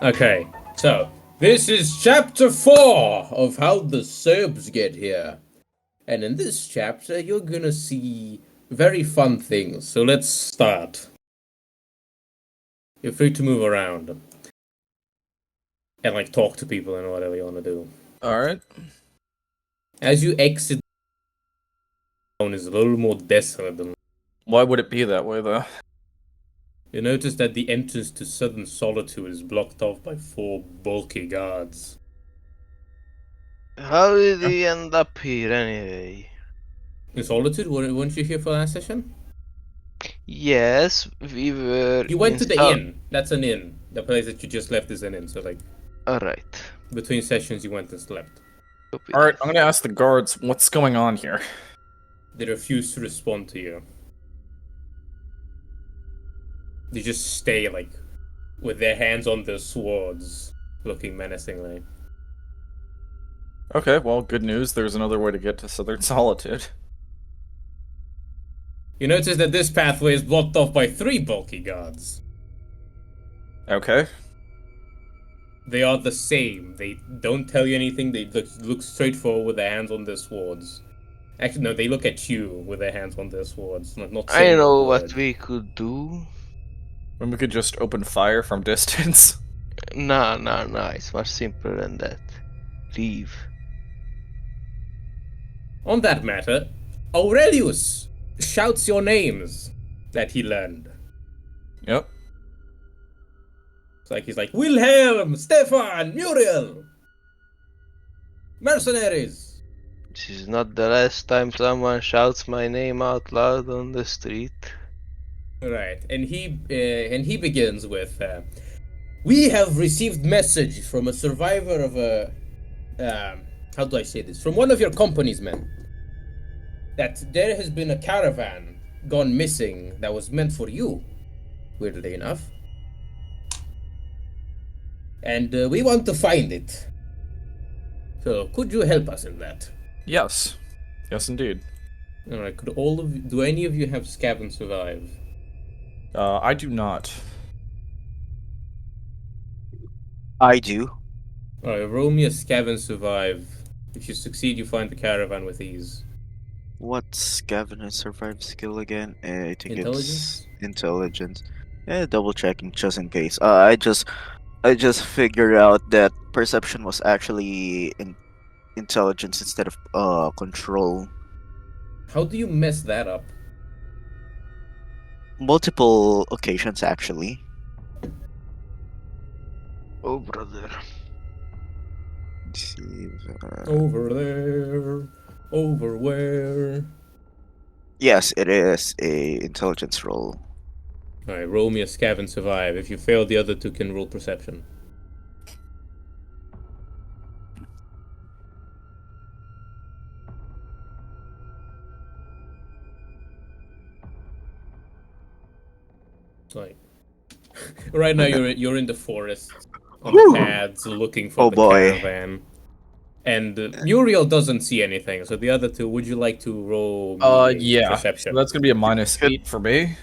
Okay, so this is chapter 4 of how the Serbs get here. And in this chapter, you're gonna see very fun things. So let's start. You're free to move around. And, like, talk to people and whatever you want to do. Alright. As you exit, the town is a little more desolate than... Why would it be that way, though? You notice that the entrance to Southern Solitude is blocked off by 4 bulky guards. How did he end up here anyway? In Solitude? Weren't you here for last session? Yes, we were. You went to the inn. That's an inn. The place that you just left is an inn, so, like... Alright. Between sessions, you went and slept. Alright, I'm gonna ask the guards what's going on here. They refuse to respond to you. They just stay, like, with their hands on their swords, looking menacingly. Okay, well, good news. There's another way to get to Southern Solitude. You notice that this pathway is blocked off by 3 bulky guards. Okay. They are the same. They don't tell you anything. They look straight forward with their hands on their swords. Actually, no, they look at you with their hands on their swords. Not I know what we could do. When we could just open fire from distance. Nah, it's much simpler than that. Leave. On that matter, Aurelius shouts your names that he learned. Yep. It's like he's like, Wilhelm, Stefan, Muriel, mercenaries. This is not the last time someone shouts my name out loud on the street. Right, and he begins with, we have received message from a survivor of a, how do I say this? From one of your company's men, that there has been a caravan gone missing that was meant for you, weirdly enough. And we want to find it. So, could you help us in that? Yes. Yes, indeed. Alright, do any of you have Scav and Survive? I do not. I do. Alright, roll me a Scav and Survive. If you succeed, you find the caravan with ease. What's Gavin's survive skill again? I think Intelligence? it's intelligence. Double checking just in case. I just figured out that perception was actually intelligence instead of control. How do you mess that up? Multiple occasions actually. Oh, brother. Let's see. Over there. Over where? Yes, it is a intelligence roll. Alright, roll me a Scav and Survive. If you fail, the other 2 can roll Perception. Like, right now you're in the forest on the paths looking for the caravan, and Muriel doesn't see anything. So the other 2, would you like to roll? Yeah. Perception? So that's gonna be a -8 for me.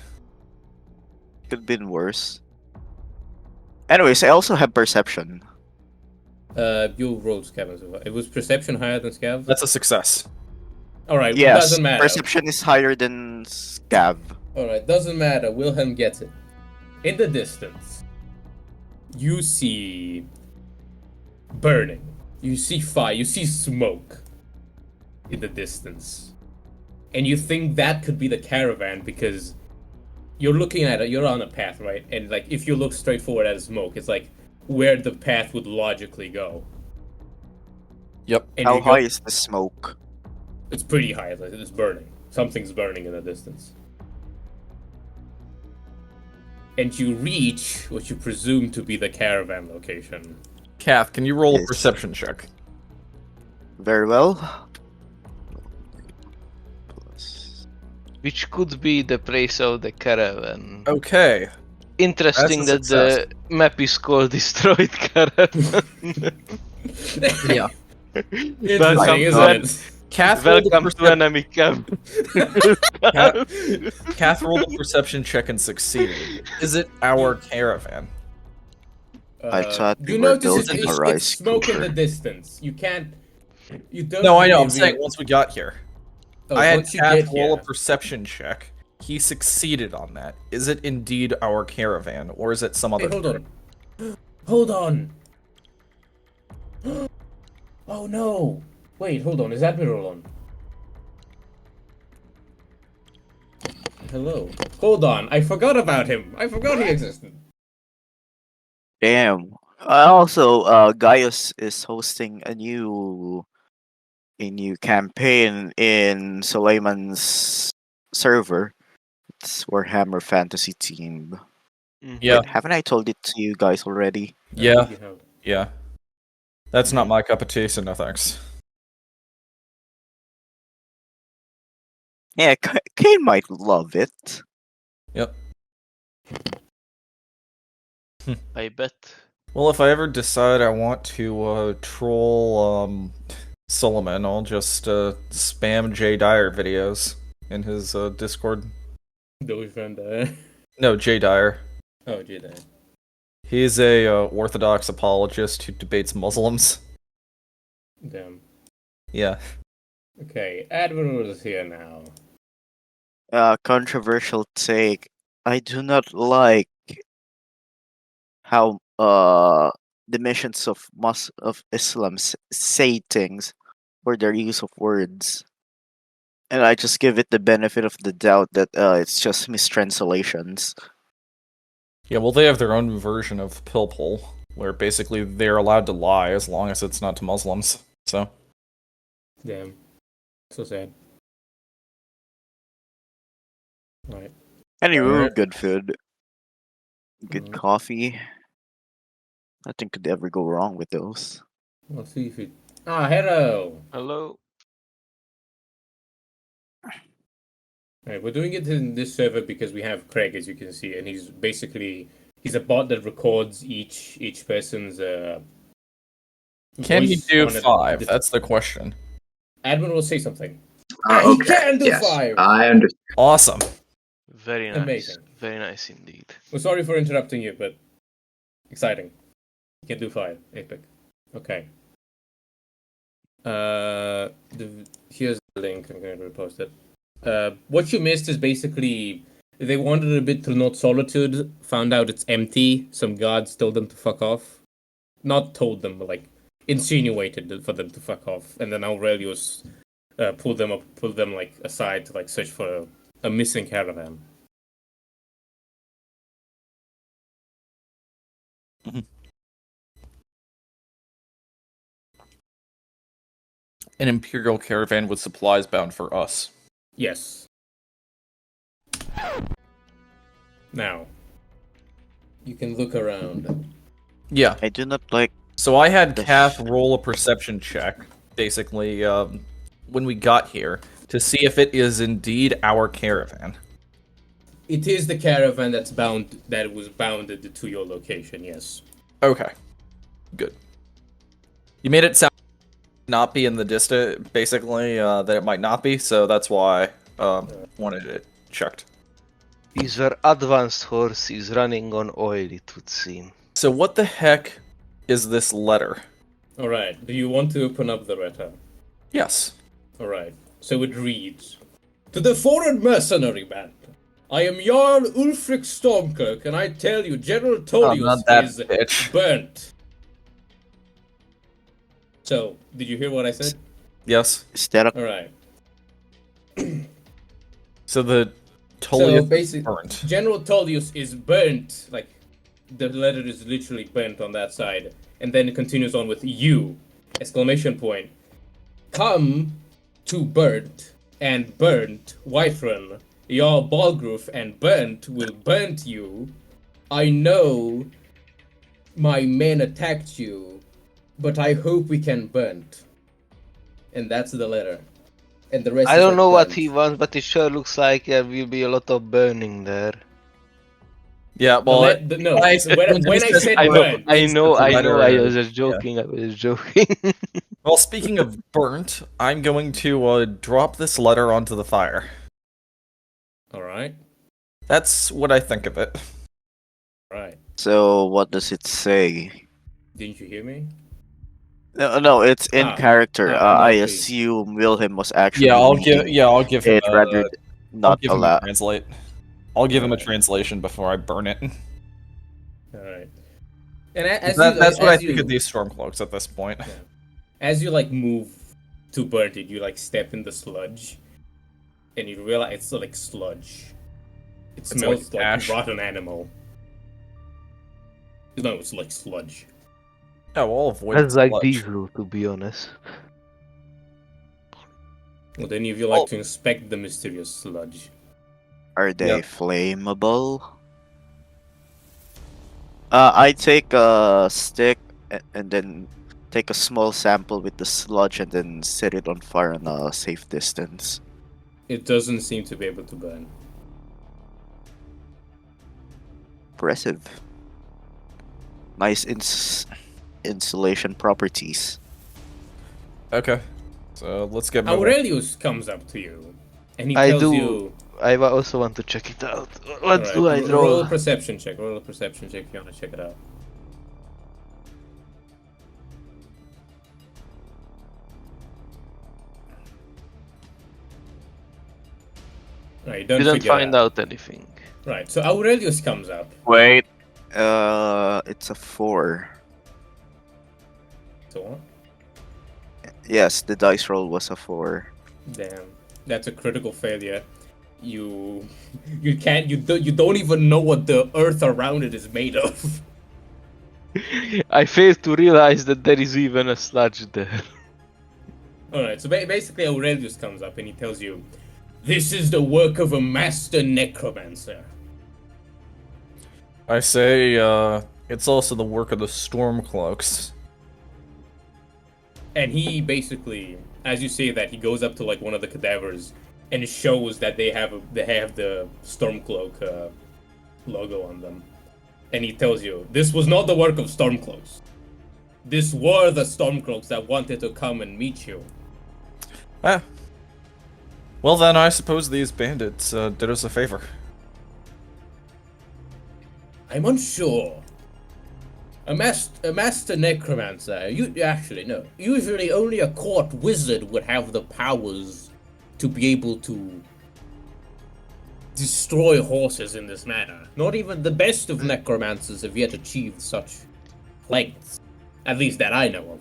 Could have been worse. Anyways, I also have perception. You rolled Scav and Survive. It was Perception higher than Scav. That's a success. All right. Yes, doesn't matter. perception is higher than Scav. Alright, doesn't matter. Wilhelm gets it. In the distance, you see burning. You see fire. You see smoke in the distance. And you think that could be the caravan because you're looking at it. You're on a path, right? And, like, if you look straight forward at the smoke, it's like where the path would logically go. Yep. And How high is the smoke? It's pretty high. It's burning. Something's burning in the distance. And you reach what you presume to be the caravan location. Kath, can you roll a Yes. perception check? Very well. Which could be the place of the caravan. Okay. Interesting that That's a the map is called Destroyed Caravan. Yeah. Interesting, isn't it? Kath rolled a Welcome to enemy camp. Kath rolled a perception check and succeeded. Is it our caravan? I thought we You were notice building a it's rice smoke in cooker. the distance. You can't. You don't. No, I know. I'm really- saying once we got here. Oh, I had once you Cath get roll a here. perception check. He succeeded on that. Is it indeed our caravan, or is it some other? Hey, hold on. Hold on. Oh no. Wait, hold on. Is Admiral on? Hello. Hold on. I forgot about him. I forgot he existed. Damn. Also, Gaius is hosting a new campaign in Suleiman's server. It's Warhammer Fantasy Team. Yeah, Wait, haven't I told it to you guys already? yeah, You have- yeah. That's not my cup of tea, so no thanks. Yeah, Kane might love it. Yep. I bet. Well, if I ever decide I want to troll Solomon, I'll just spam Jay Dyer videos in his Discord. Do we find No, Jay Dyer. Oh, Jedi. He's a Orthodox apologist who debates Muslims. Damn. Yeah. Okay, Admiral is here now. Controversial take. I do not like how the missions of Islam say things or their use of words. And I just give it the benefit of the doubt that it's just mistranslations. Yeah, well, they have their own version of Pilpul, where basically they're allowed to lie as long as it's not to Muslims. So, Damn. So sad. Alright. Anyway, Alright. good food, good Mhm. coffee. Nothing could ever go wrong with those. We'll see if it. Ah, hello! Hello. Alright, we're doing it in this server because we have Craig, as you can see, and he's a bot that records each person's can he voice do on a 5? diff- That's the question. Admiral will say something. Oh, He can do yes, 5! I understand. Awesome. Very nice. Amazing. Very nice indeed. We're sorry for interrupting you, but exciting. You can do 5. Epic. Okay. Here's the link. I'm going to repost it. What you missed is basically they wandered a bit through Not Solitude, found out it's empty. Some guards told them to fuck off. Not told them, but like insinuated for them to fuck off. And then Aurelius pulled them like aside to like search for a missing caravan. An Imperial caravan with supplies bound for us. Yes. Now, you can look around. Yeah. I do not like. So I had The Cath roll a perception check, basically, when we got here, to see if it is indeed our caravan. It is the caravan that was bounded to your location. Yes. Okay. Good. You made it sound not be in the distance, basically, that it might not be, so that's why wanted it checked. These were advanced horses running on oil, it would seem. So what the heck is this letter? All right. Do you want to open up the letter? Yes. All right. So it reads: To the foreign mercenary band, I am Jarl Ulfric Stormkirk, and I tell you, General Tullius not that is bitch. burnt. So, did you hear what I said? Yes. Is that a All right. So the Tullius is basically, burnt. General Tullius is burnt. Like, the letter is literally burnt on that side. And then it continues on with you! Exclamation point. Come to burnt and burnt Whiterun. Your Balgruf and burnt will burnt you. I know my men attacked you, but I hope we can burnt. And that's the letter. And the rest I is don't like know what burnt. he wants, but it sure looks like there will be a lot of burning there. Yeah, well, No, when I when I said said I know, burnt, I know, the I know. I letter- was just joking. I was just joking. well, speaking of burnt, I'm going to drop this letter onto the fire. Alright. That's what I think of it. Right. So what does it say? Didn't you hear me? No, it's in Ah, character. no, I please. assume Wilhelm was actually Yeah, reading I'll give him it rather a not a allow. translate. I'll give him a Alright. translation before I burn it. All right. And That's what I think of these stormcloaks at this point. as you like move to burn it, you like step in the sludge, and you realize it's like sludge. It smells like ash. rotten animal. No, it's like sludge. Oh, we'll avoid That's the like sludge. diesel, to be honest. Would any of you like to inspect the mysterious sludge? Are they Yep. flammable? I take a stick and then take a small sample with the sludge and then set it on fire on a safe distance. It doesn't seem to be able to burn. Impressive. Nice insulation properties. Okay, so let's get moving. Aurelius comes up to you, and he I tells do. you. I also want to check it out. What Alright, do I draw? Roll a perception check. Roll a perception check if you want to check it out. Right, don't Didn't figure find out anything. Right, so Aurelius comes up. Wait. It's a 4. So what? Yes, the dice roll was a 4. Damn, that's a critical failure. You don't even know what the earth around it is made of. I failed to realize that there is even a sludge there. Alright, so basically Aurelius comes up and he tells you, this is the work of a master necromancer. I say, it's also the work of the Stormcloaks. And he basically, as you say that, he goes up to like one of the cadavers and it shows that they have the Stormcloak logo on them. And he tells you, this was not the work of Stormcloaks. This were the Stormcloaks that wanted to come and meet you. Ah. Well then, I suppose these bandits did us a favor. I'm unsure. A master necromancer, usually only a court wizard would have the powers to be able to destroy horses in this manner. Not even the best of necromancers have yet achieved such lengths. At least that I know of.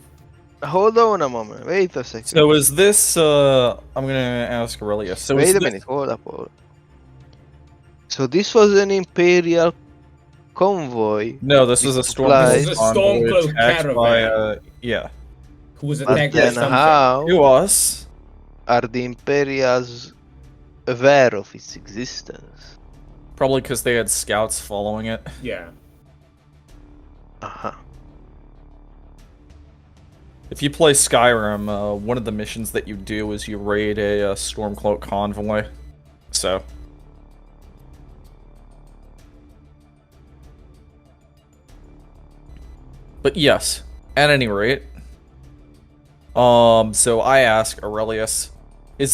Hold on a moment. Wait a second. So is this, I'm gonna ask Aurelius. So Wait a minute. Hold up. So this was an Imperial convoy. No, this was a Supplies. This is a Stormcloak attacked by, caravan. yeah. Who was But attacked by then something. how It was. are the Imperials aware of its existence? Probably because they had scouts following it. Yeah. Uh-huh. If you play Skyrim, one of the missions that you do is you raid a Stormcloak convoy. So. But yes, at any rate. So I ask Aurelius, are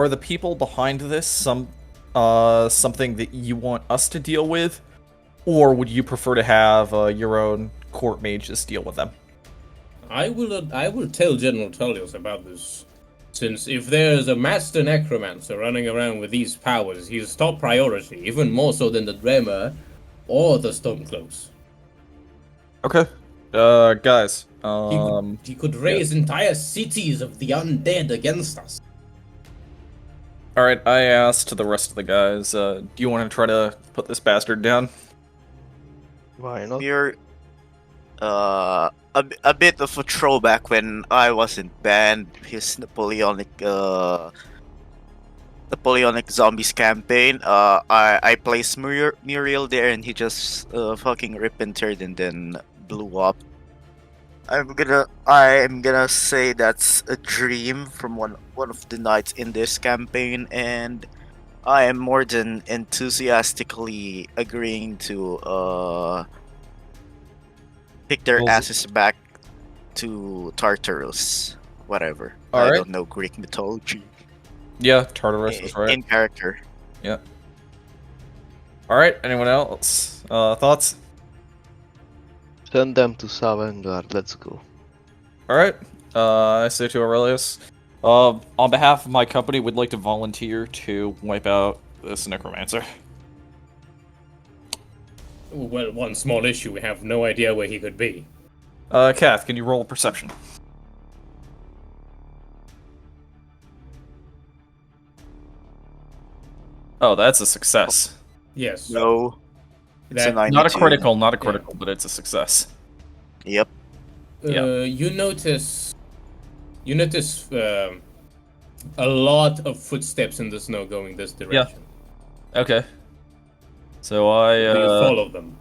the people behind this something that you want us to deal with? Or would you prefer to have your own court mages deal with them? I will tell General Tullius about this. Since if there's a master necromancer running around with these powers, he's top priority, even more so than the Dremer or the Stormcloaks. Okay. Guys. He could raise entire cities of the undead against us. Alright, I asked the rest of the guys, do you want to try to put this bastard down? Why not? You're a bit of a throwback when I wasn't banned his Napoleonic Zombies campaign. I placed Muriel there and he just fucking ripped and teared and then blew up. I'm gonna say that's a dream from one of the knights in this campaign, and I am more than enthusiastically agreeing to pick their asses back to Tartarus, whatever. I Alright. don't know Greek mythology. Yeah, Tartarus is right. In character. Yeah. All right. Anyone else? Thoughts? Send them to Savengard. Let's go. All right. I say to Aurelius, on behalf of my company, we'd like to volunteer to wipe out this necromancer. Well, one small issue, we have no idea where he could be. Kath, can you roll a perception? Oh, that's a success. Yes. No. It's a That, 92. Not a critical, but it's a success. Yep. You notice a lot of footsteps in the snow going this direction. Okay. So You follow them.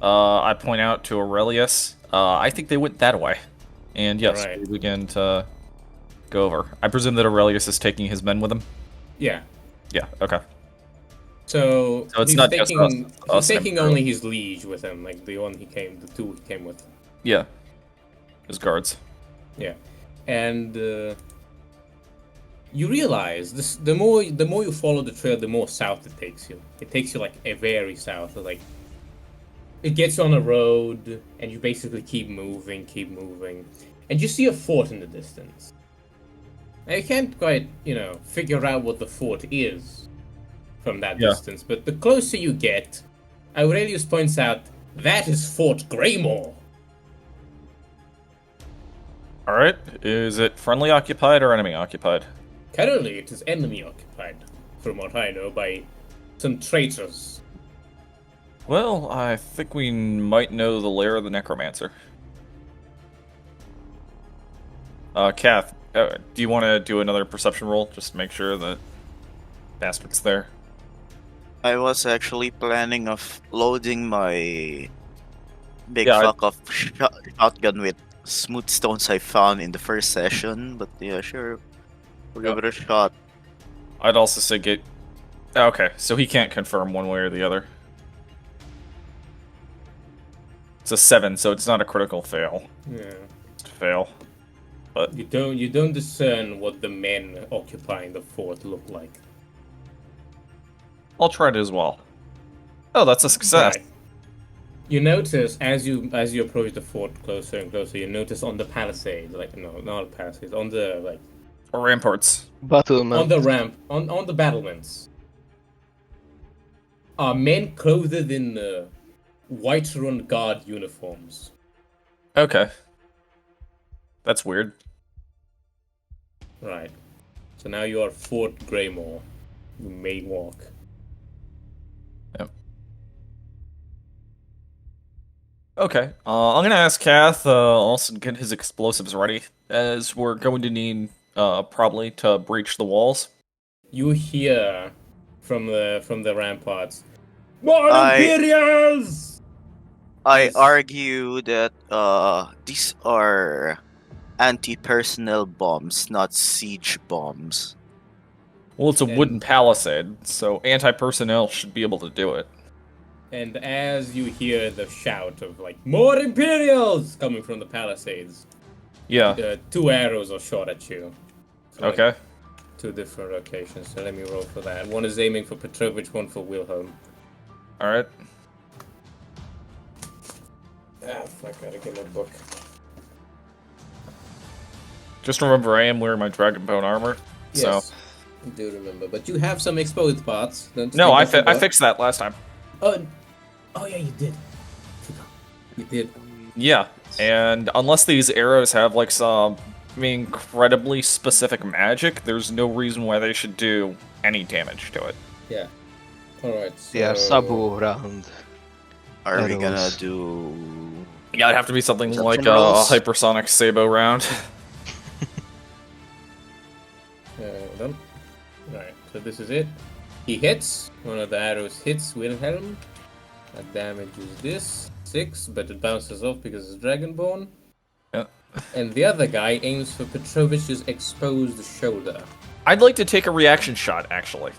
I point out to Aurelius. I think they went that way, and yes, Right. we begin to go over. I presume that Aurelius is taking his men with him. Yeah. Yeah. Okay. So it's he's not just taking, us he's and taking crew. only his liege with him, like the two he came with. Yeah. His guards. Yeah, and you realize this: the more you follow the trail, the more south it takes you. It takes you like a very south, like it gets you on a road, and you basically keep moving, and you see a fort in the distance. Now, you can't quite, figure out what the fort is from that distance, but the closer you get, Aurelius points out that is Fort Greymore. All right. Is it friendly occupied or enemy occupied? Currently, it is enemy occupied, from what I know, by some traitors. Well, I think we might know the lair of the necromancer. Kath, do you want to do another perception roll just to make sure that bastard's there? I was actually planning of loading my big Yeah, fuck off shotgun with smooth stones I found in the first session, but yeah, sure. We'll give it a shot. I'd also say get... Okay, so he can't confirm one way or the other. It's a 7, so it's not a critical fail. Yeah. It's a fail. But You don't discern what the men occupying the fort look like. I'll try it as well. Oh, that's a success. Right. You notice as you approach the fort closer and closer, you notice on the palisades, not palisades, on the Or ramparts. Battlement. on the ramp, on the battlements, are men clothed in Whiterun guard uniforms. Okay. That's weird. Right. So now you are Fort Greymore. You may walk. Yep. Okay. I'm gonna ask Kath also get his explosives ready, as we're going to need probably to breach the walls. You hear from the ramparts, "More I- Imperials!" I argue that these are anti-personnel bombs, not siege bombs. Well, it's a And- wooden palisade, so anti-personnel should be able to do it. And as you hear the shout of "More Imperials!" coming from the palisades, Yeah. 2 arrows are shot at you. So, Okay. 2 different locations. So let me roll for that. One is aiming for Petrovich, one for Wilhelm. All right. Fuck, gotta get my book. Just remember, I am wearing my dragon bone armor. Yes, So I do remember. But you have some exposed parts. Don't no, I think that's fixed that last time. Oh yeah, you did. You did. Yeah, and unless these arrows have some incredibly specific magic, there's no reason why they should do any damage to it. Yeah. Alright, so... They are sabu round. Are we gonna Arrows. do? Yeah, it'd have to be something like Perception a rolls? hypersonic sabo round. Done. Alright, so this is it. He hits. One of the arrows hits Wilhelm. That damages this. 6, but it bounces off because it's Dragonborn. Yeah. And the other guy aims for Petrovich's exposed shoulder. I'd like to take a reaction shot, actually.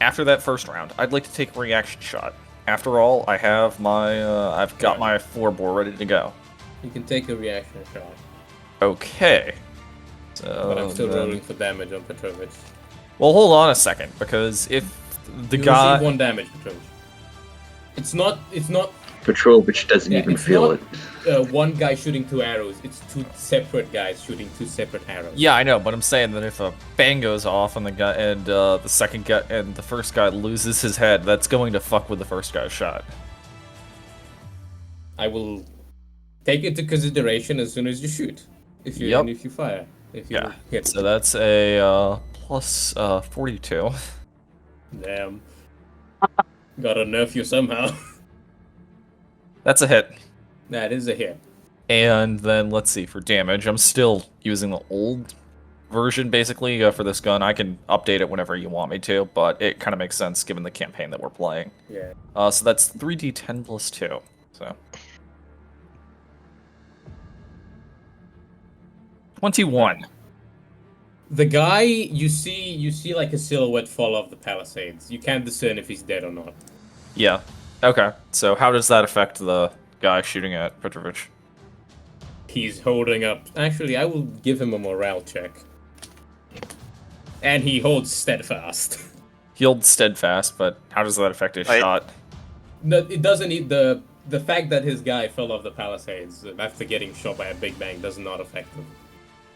After that first round, I'd like to take a reaction shot. After all, I have my, I've got my 4-bore ready to go. You can take a reaction shot. Okay. So But I'm still then- rolling for damage on Petrovich. Well, hold on a second, because if the You guy. receive 1 damage, Petrovich. It's not Petrovich doesn't even it's feel not, it. one guy shooting 2 arrows. It's 2 separate guys shooting 2 separate arrows. Yeah, I know, but I'm saying that if a bang goes off on the guy and the second guy and the first guy loses his head, that's going to fuck with the first guy's shot. I will take into consideration as soon as you shoot. If you Yep. and if you fire. If you Yeah. hit. So that's a plus 42. Damn. Gotta nerf you somehow. That's a hit. That is a hit. And then let's see for damage. I'm still using the old version basically for this gun. I can update it whenever you want me to, but it kind of makes sense given the campaign that we're playing. Yeah. So that's 3d10 plus 2. So 21. The guy you see like a silhouette fall off the palisades. You can't discern if he's dead or not. Yeah. Okay. So how does that affect the guy shooting at Petrovich? He's holding up. Actually, I will give him a morale check. And he holds steadfast. He holds steadfast, but how does that affect his shot? No, it doesn't need the fact that his guy fell off the palisades after getting shot by a big bang does not affect him.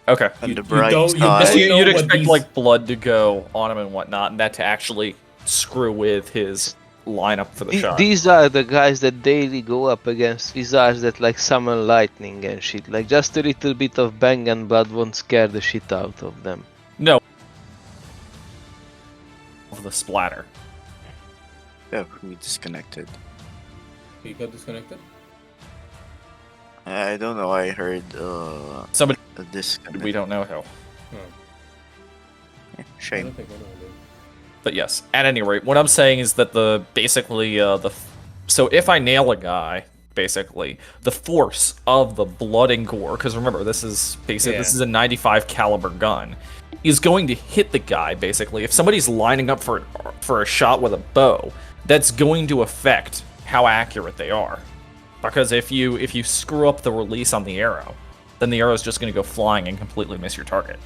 Okay. On the You bright don't- you side, don't- know You'd what expect these- like blood to go on him and whatnot, and that to actually screw with his lineup for the shot. These are the guys that daily go up against wizards that like summon lightning and shit. Like just a little bit of bang and blood won't scare the shit out of them. No. Of the splatter. yeah, we disconnected. You got disconnected? I don't know. I heard Somebody a disconnect. we don't know who. I Shame. don't think anyone did. But yes, at any rate, what I'm saying is that so if I nail a guy, basically, the force of the blood and gore, because remember, this is a 95 caliber gun, is going to hit the guy, basically. If somebody's lining up for a shot with a bow, that's going to affect how accurate they are. Because if you screw up the release on the arrow, then the arrow is just going to go flying and completely miss your target.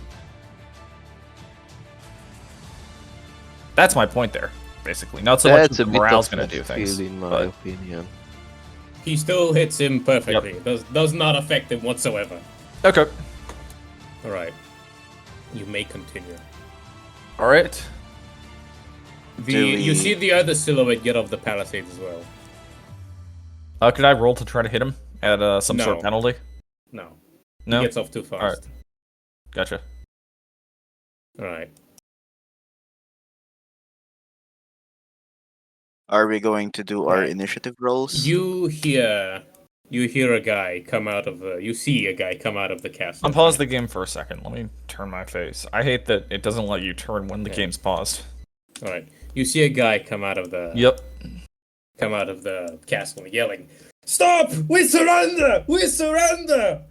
That's my point there, basically. Not so much That's that a the bit morale's of going to do left things. field, in my but- opinion. He still hits him perfectly. Does not affect him whatsoever. Okay. Alright. You may continue. All right. You see the other silhouette get off the palisades as well. Could I roll to try to hit him at some sort No. of penalty? No. No. He gets off too fast. Alright. Gotcha. Alright. Are we going to do our initiative rolls? You hear a guy come out of you see a guy come out of the castle. Unpause the game for a second. Let me turn my face. I hate that it doesn't let you turn when the game's paused. Alright. You see a guy come out of the Yep. castle yelling, "Stop! We surrender! We surrender!"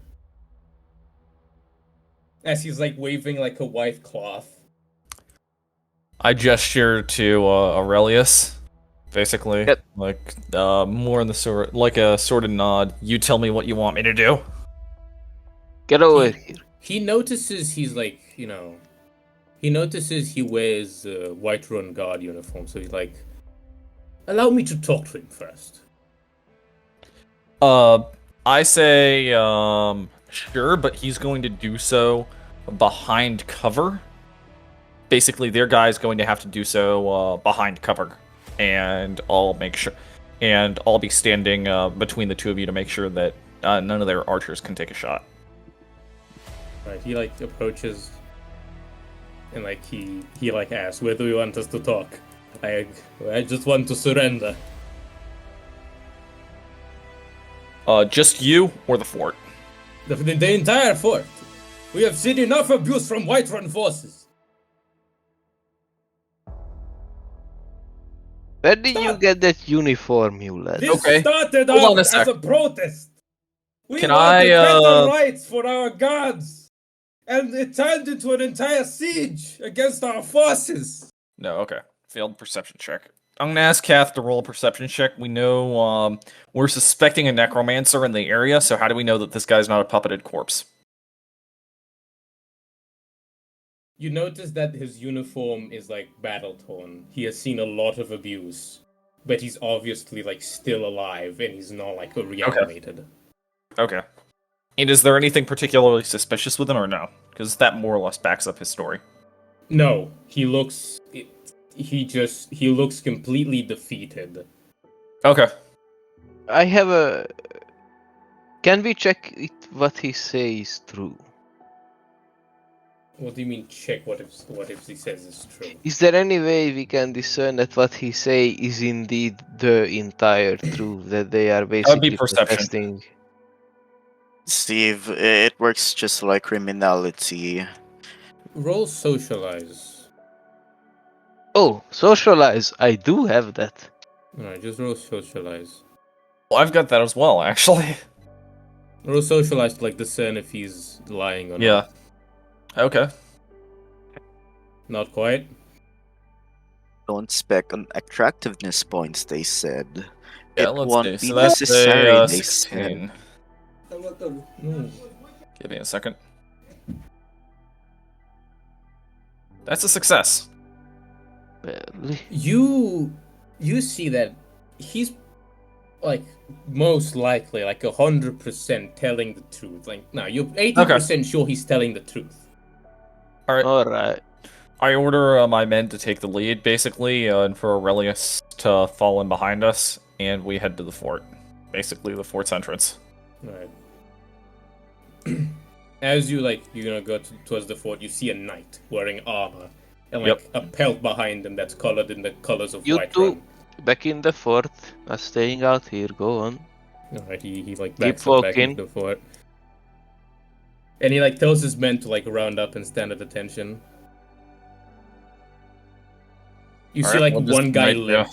As he's like waving like a white cloth. I gesture to Aurelius, basically. Yep. Like, more in the sort, like a sort of nod. You tell me what you want me to do. Get over here. He notices he's like, he notices he wears a white rune guard uniform, so he's like, allow me to talk to him first. I say, sure, but he's going to do so behind cover. Basically, their guy's going to have to do so behind cover, and I'll make sure, and I'll be standing between the two of you to make sure that none of their archers can take a shot. Right, he like approaches, and like he like asks, "Where do you want us to talk?" I just want to surrender. Just you or the fort? The entire fort. We have seen enough abuse from Whiterun forces. Where did you get that uniform, you lad? This Okay, started hold off on a as sec. a protest. We Can wanted I, better rights for our guards, and it turned into an entire siege against our forces. No, okay. Failed perception check. I'm gonna ask Kath to roll a perception check. We know we're suspecting a necromancer in the area, so how do we know that this guy's not a puppeted corpse? You notice that his uniform is like battle torn. He has seen a lot of abuse, but he's obviously like still alive, and he's not like reanimated. Okay. And is there anything particularly suspicious with him, or no? Because that more or less backs up his story. No, he looks. He looks completely defeated. Okay. I have a. Can we check what he says true? What do you mean check what if he says is true? Is there any way we can discern that what he say is indeed the entire truth, that they are That would be basically perception. protesting? Steve, it works just like criminality. Roll socialize. Oh, socialize. I do have that. Alright, just roll socialize. Well, I've got that as well, actually. Roll socialize to like discern if he's lying or Yeah. not. Okay. Not quite. Don't spec on attractiveness points, they said. Yeah, It let's won't see. be So that's necessary, a they said. 16. Give me a second. That's a success. Barely. You see that he's like most likely like 100% telling the truth. Like no, you're 80% sure he's telling the truth. All right. Alright. I order my men to take the lead, basically, and for Aurelius to fall in behind us, and we head to the fort. Basically, the fort's entrance. Right. As you're gonna go towards the fort, you see a knight wearing armor and like a pelt behind him that's colored in the colors of You White two, Run. back in the fort, not staying out here, go on. Alright, he like Keep backs up back walking. into the fort. And he like tells his men to like round up and stand at attention. You see like What does one guy knight do? limp.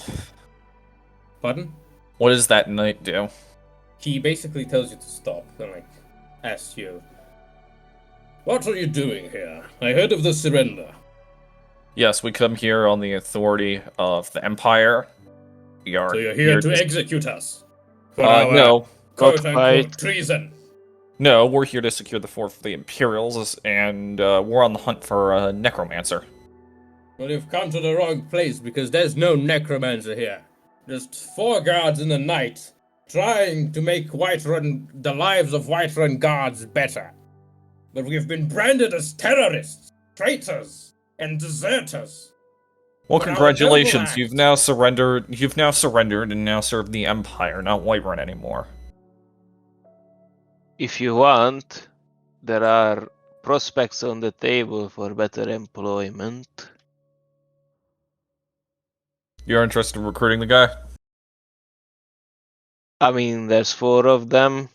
Pardon? What does that knight do? He basically tells you to stop and like asks you, "What are you doing here? I heard of the surrender." Yes, we come here on the authority of the Empire. We are So you're here to execute us? For no. quote-unquote treason. No, we're here to secure the fort for the Imperials, and we're on the hunt for a necromancer. Well, you've come to the wrong place because there's no necromancer here. Just 4 guards in the night trying to make the lives of Whiterun guards better. But we've been branded as terrorists, traitors, and deserters. Well, But our congratulations! noble You've now surrendered and now serve the Empire, not Whiterun anymore. If you want, there are prospects on the table for better employment. You're interested in recruiting the guy? I mean, there's 4 of them.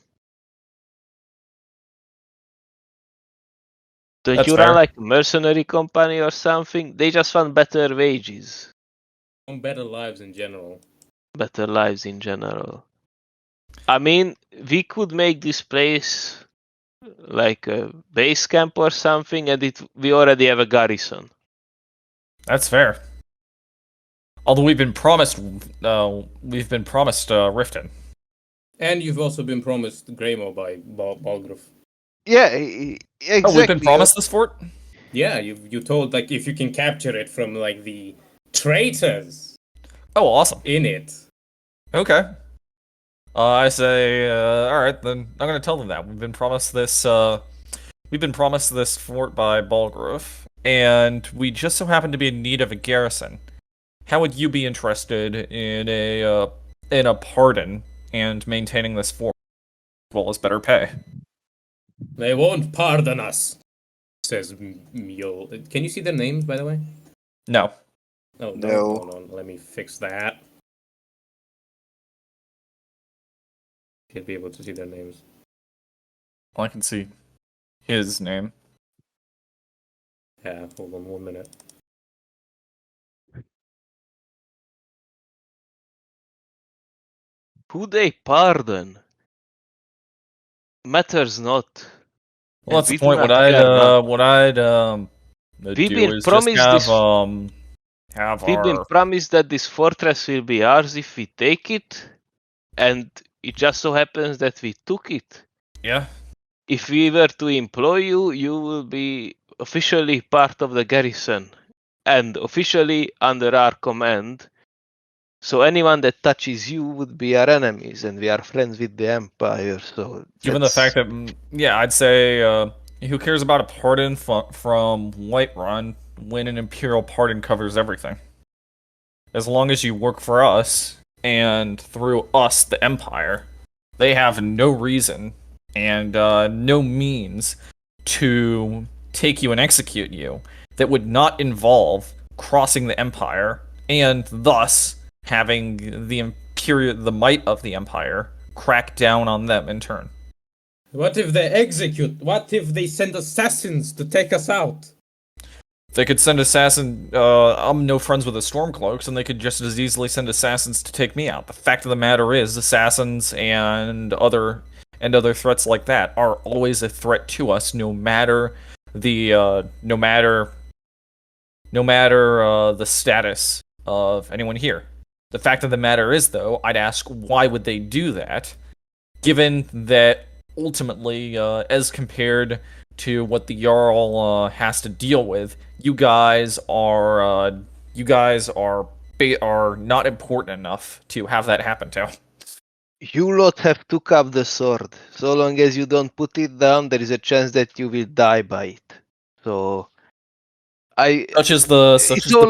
Don't That's you fair. run like a mercenary company or something? They just want better wages, On better lives in general. better lives in general. I mean, we could make this place like a base camp or something, and we already have a garrison. That's fair. Although we've been promised Riften. And you've also been promised Greymo by Balgruf. Yeah, exactly. Oh, we've been promised this fort? Yeah, you told like if you can capture it from like the traitors Oh, awesome. in it. Okay. I say, alright, then I'm gonna tell them that. We've been promised this fort by Balgruf, and we just so happen to be in need of a garrison. How would you be interested in a pardon and maintaining this fort, as well as better pay? They won't pardon us, says Mule. Can you see their names, by the way? No. Oh, no. No. Hold on, let me fix that. Should be able to see their names. I can see his name. Yeah, hold on 1 minute. Who they pardon matters not. Well, And that's the we do point. not What I'd care now. do been is just promised have this- We've our been promised that this fortress will be ours if we take it, and it just so happens that we took it. yeah. If we were to employ you, you will be officially part of the garrison and officially under our command. So anyone that touches you would be our enemies, and we are friends with the Empire. So Given the fact that, I'd say, who cares about a pardon from Whiterun when an Imperial pardon covers everything? As long as you work for us, and through us, the Empire, they have no reason and no means to take you and execute you that would not involve crossing the Empire, and thus having the might of the Empire crack down on them in turn. What if they execute? What if they send assassins to take us out? They could send I'm no friends with the Stormcloaks, and they could just as easily send assassins to take me out. The fact of the matter is, assassins and other threats like that are always a threat to us, no matter the status of anyone here. The fact of the matter is, though, I'd ask, why would they do that, given that ultimately, as compared to what the Jarl has to deal with, you guys are not important enough to have that happen to. You lot have took up the sword. So long as you don't put it down, there is a chance that you will die by it. So, Such is the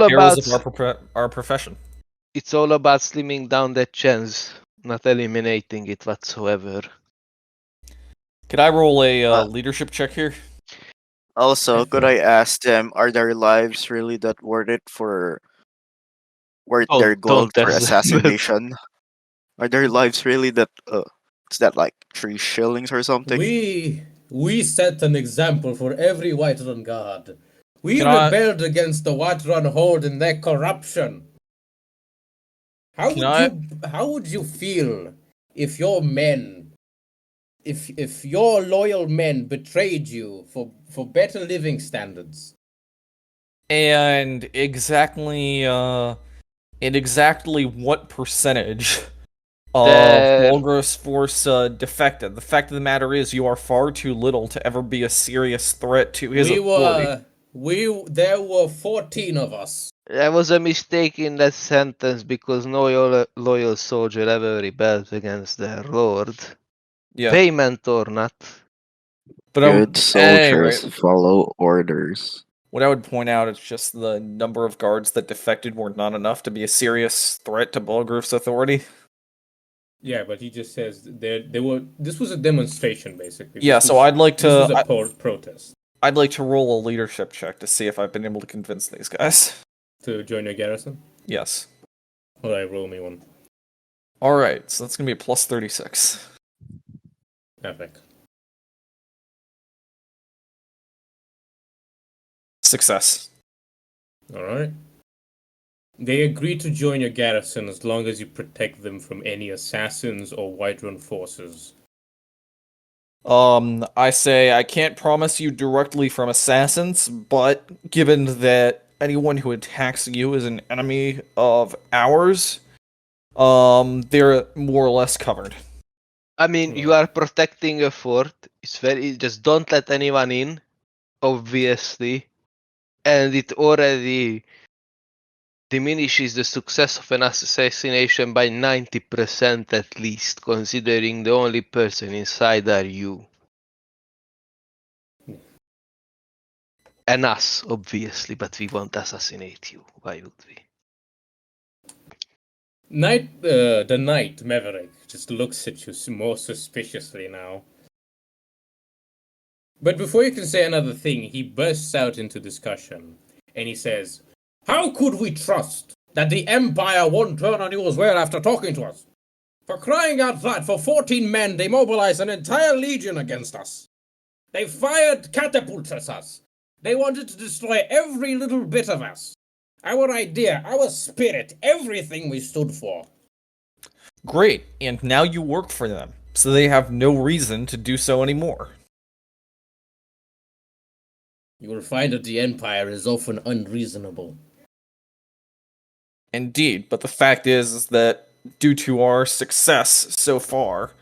perils of our profession. It's all about slimming down that chance, not eliminating it whatsoever. Could I roll a leadership check here? Also, could I ask them, are their lives really that worth it their gold for assassination? Are their lives really that is that like 3 shillings or something? We set an example for every Whiterun guard. We rebelled against the Whiterun horde and their corruption. How would you feel if your men, if your loyal men betrayed you for better living standards? And exactly what percentage of Bulgar's force defected? The fact of the matter is, you are far too little to ever be a serious threat to his authority. There were 14 of us. There was a mistake in that sentence because no loyal soldier ever rebelled against their lord. Yeah. Payment or not. But good soldiers follow orders. What I would point out is just the number of guards that defected were not enough to be a serious threat to Bulgar's authority. Yeah, but he just says this was a demonstration, basically. Yeah, so I'd like to... This was a protest. I'd like to roll a leadership check to see if I've been able to convince these guys. To join your garrison? Yes. Alright, roll me one. Alright, so that's going to be a plus 36. Epic. Success. Alright. They agree to join your garrison as long as you protect them from any assassins or Whiterun forces. I say I can't promise you directly from assassins, but given that anyone who attacks you is an enemy of ours, they're more or less covered. I mean, you are protecting a fort. Just don't let anyone in, obviously. And it already diminishes the success of an assassination by 90% at least, considering the only person inside are you. And us, obviously, but we won't assassinate you. Why would we? The knight, Maverick, just looks at you more suspiciously now. But before you can say another thing, he bursts out into discussion, and he says, "How could we trust that the Empire won't turn on you as well after talking to us? For crying out loud, for 14 men, they mobilized an entire legion against us. They fired catapults at us. They wanted to destroy every little bit of us. Our idea, our spirit, everything we stood for." Great, and now you work for them, so they have no reason to do so anymore. You will find that the Empire is often unreasonable. Indeed, but the fact is that due to our success so far,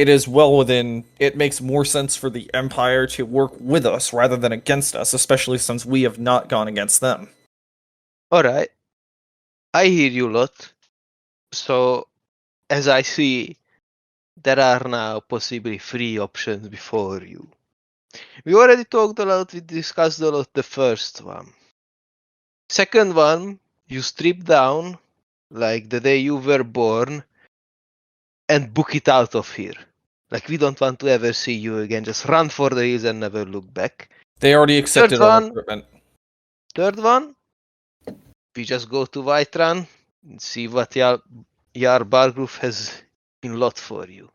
it is well within. It makes more sense for the Empire to work with us rather than against us, especially since we have not gone against them. Alright. I hear you lot. So, as I see, there are now possibly 3 options before you. We already talked a lot, we discussed a lot the first one. Second one, you strip down, like the day you were born, and book it out of here. Like, we don't want to ever see you again. Just run for the hills and never look back. They already accepted our one. recruitment. Third one, we just go to Whiterun and see what Yar Bargrove has in lot for you.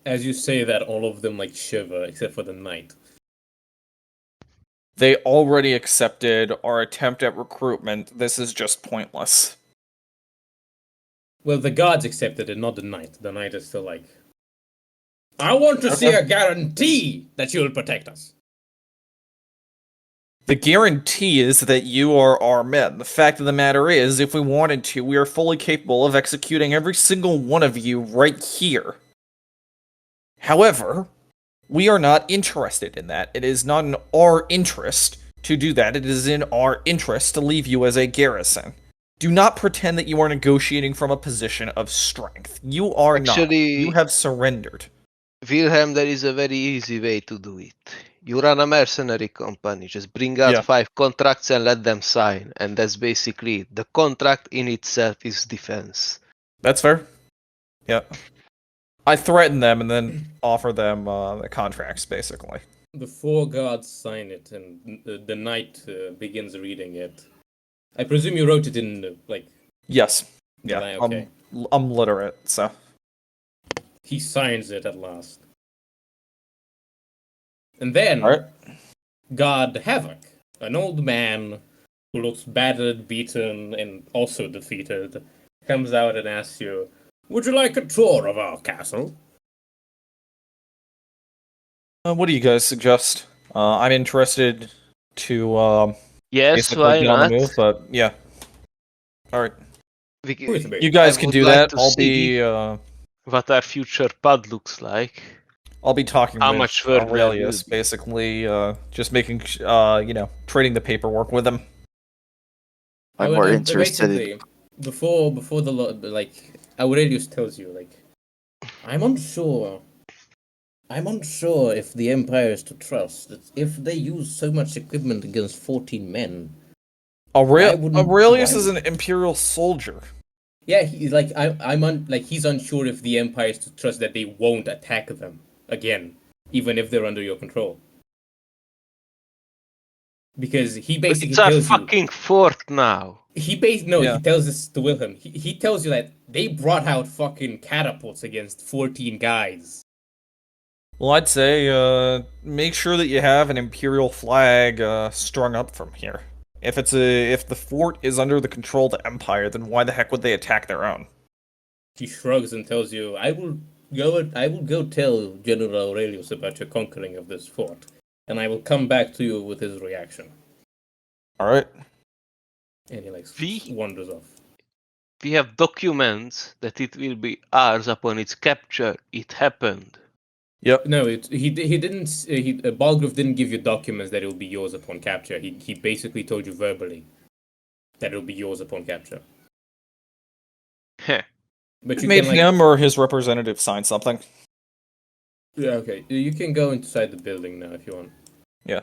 As you say that, all of them like shiver, except for the knight. They already accepted our attempt at recruitment. This is just pointless. Well, the gods accepted it, not the knight. The knight is still like, I want to see a guarantee that you'll protect us. The guarantee is that you are our men. The fact of the matter is, if we wanted to, we are fully capable of executing every single one of you right here. However, we are not interested in that. It is not in our interest to do that. It is in our interest to leave you as a garrison. Do not pretend that you are negotiating from a position of strength. You are not. You have surrendered. Wilhelm, there is a very easy way to do it. You run a mercenary company. Just bring out 5 contracts and let them sign. And that's basically it. The contract in itself is defense. That's fair. Yeah. I threaten them and then offer them the contracts, basically. The 4 gods sign it, and the knight begins reading it. I presume you wrote it in, like... Yes. Yeah, okay. I'm literate, so... He signs it at last. And then, God Havoc, an old man who looks battered, beaten, and also defeated, comes out and asks you, would you like a tour of our castle? What do you guys suggest? I'm interested to yes, why get not? on the move, but yeah. Alright. You guys can do like that. I'll be what our future pod looks like. I'll be talking How with much further Aurelius, basically, just making, trading the paperwork with him. I'm more interested in... Before the, like, Aurelius tells you, like, I'm unsure if the Empire is to trust. If they use so much equipment against 14 men. Aurelius is an Imperial soldier. Yeah, he's like, he's unsure if the Empire is to trust that they won't attack them again, even if they're under your control. Because he basically tells you... It's a fucking fort now. He tells this to Wilhelm. He tells you that they brought out fucking catapults against 14 guys. Well, I'd say, make sure that you have an Imperial flag, strung up from here. If the fort is under the control of the Empire, then why the heck would they attack their own? He shrugs and tells you, I will go tell General Aurelius about your conquering of this fort, and I will come back to you with his reaction. Alright. And he wanders off. We have documents that it will be ours upon its capture. It happened. Yep. No, he didn't. Balgrove didn't give you documents that it will be yours upon capture. He basically told you verbally that it will be yours upon capture. Heh. But you made can, him or his representative sign something. Yeah, okay. You can go inside the building now if you want. Yeah.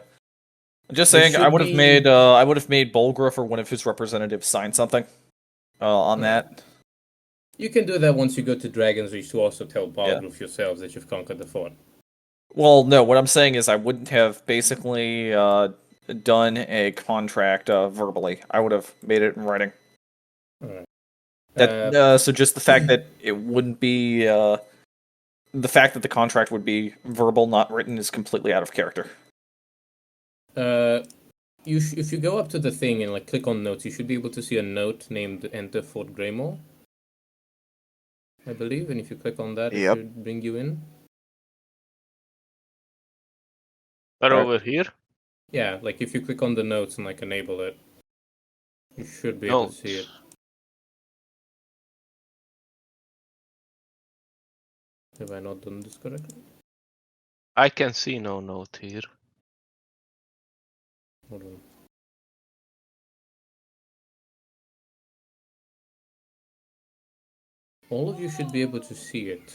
Just saying, I would have made Balgrove or one of his representatives sign something on that. You can do that once you go to Dragon's Reach to also tell Balgrove yourselves that you've conquered the fort. Well, no, what I'm saying is I wouldn't have basically done a contract verbally. I would have made it in writing. Alright. So just the fact that it wouldn't be... the fact that the contract would be verbal, not written, is completely out of character. If you go up to the thing and click on notes, you should be able to see a note named Enter Fort Greymore, I believe, and if you click on that, it should bring you in. But over here? Yeah, if you click on the notes and enable it, you should be able to see it. Have I not done this correctly? I can see no note here. Hold on. All of you should be able to see it.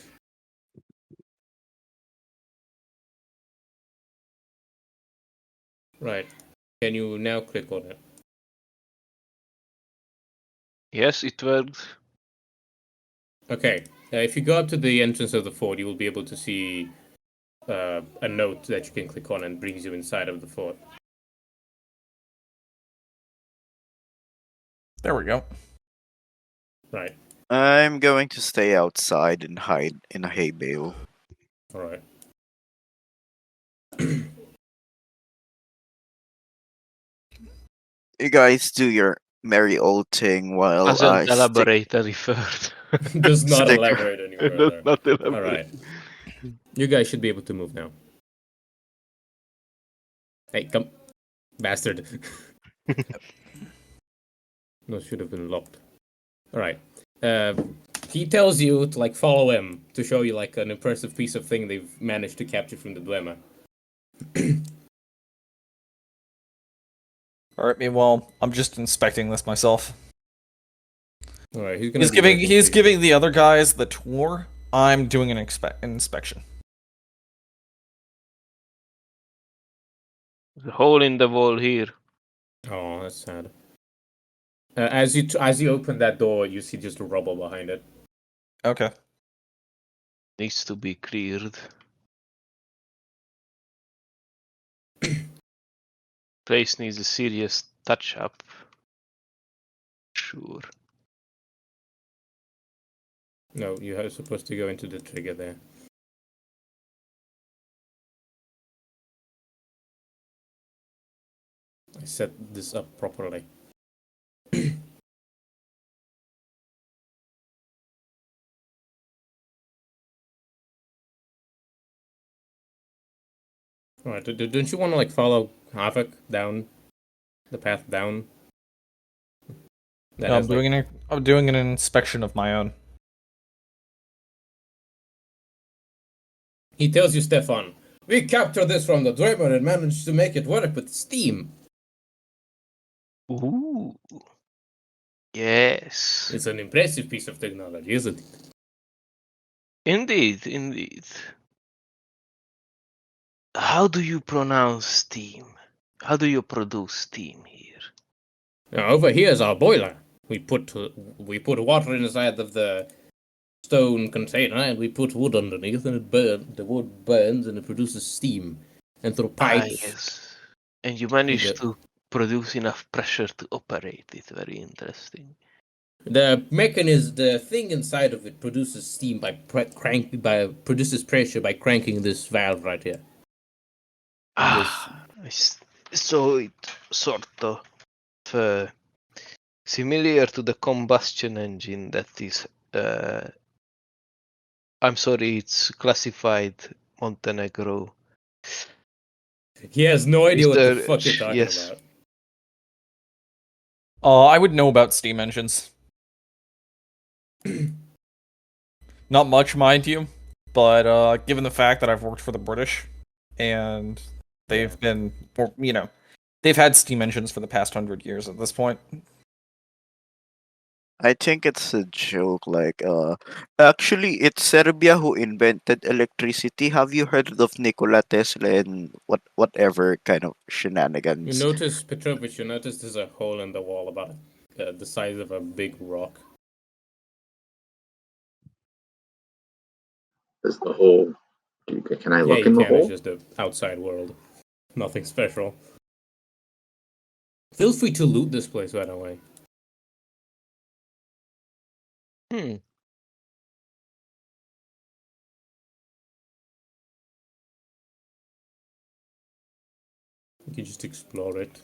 Right. Can you now click on it? Yes, it worked. Okay. If you go up to the entrance of the fort, you will be able to see a note that you can click on and brings you inside of the fort. There we go. Right. I'm going to stay outside and hide in a hay bale. All right. You guys do your merry old thing while I Doesn't stick. elaborate any further. Does not Stick- elaborate any Does further. not All elaborate. right. You guys should be able to move now. Hey, come. Bastard. No, should have been locked. All right. He tells you to like follow him to show you like an impressive piece of thing they've managed to capture from the dilemma. All right. Meanwhile, I'm just inspecting this myself. All right. He's gonna. He's giving the other guys the tour. I'm doing an inspection. There's a hole in the wall here. Oh, that's sad. As you open that door, you see just rubble behind it. Okay. Needs to be cleared. Place needs a serious touch up. Sure. No, you are supposed to go into the trigger there. I set this up properly. Alright, don't you want to like follow Havoc down the path down? No, I'm doing an inspection of my own. He tells you, Stefan, we captured this from the Dreamer and managed to make it work with Steam. Ooh. Yes. It's an impressive piece of technology, isn't it? Indeed, indeed. How do you pronounce steam? How do you produce steam here? Now, over here is our boiler. We put water inside of the stone container and we put wood underneath and the wood burns and it produces steam. And through pipes. Yes. And you managed to produce enough pressure to operate it. Very interesting. The thing inside of it produces steam produces pressure by cranking this valve right here. So it sort of similar to the combustion engine that is. I'm sorry, it's classified Montenegro. He has no idea what the fuck you're talking yes. about. I would know about steam engines. Not much, mind you, but given the fact that I've worked for the British, and they've been, they've had steam engines for the past 100 years at this point. I think it's a joke. Actually, it's Serbia who invented electricity. Have you heard of Nikola Tesla and whatever kind of shenanigans? You notice, Petrovich, there's a hole in the wall about the size of a big rock. Is the hole? Can I look in the hole? It's just the outside world. Nothing special. Feel free to loot this place, by the way. You can just explore it.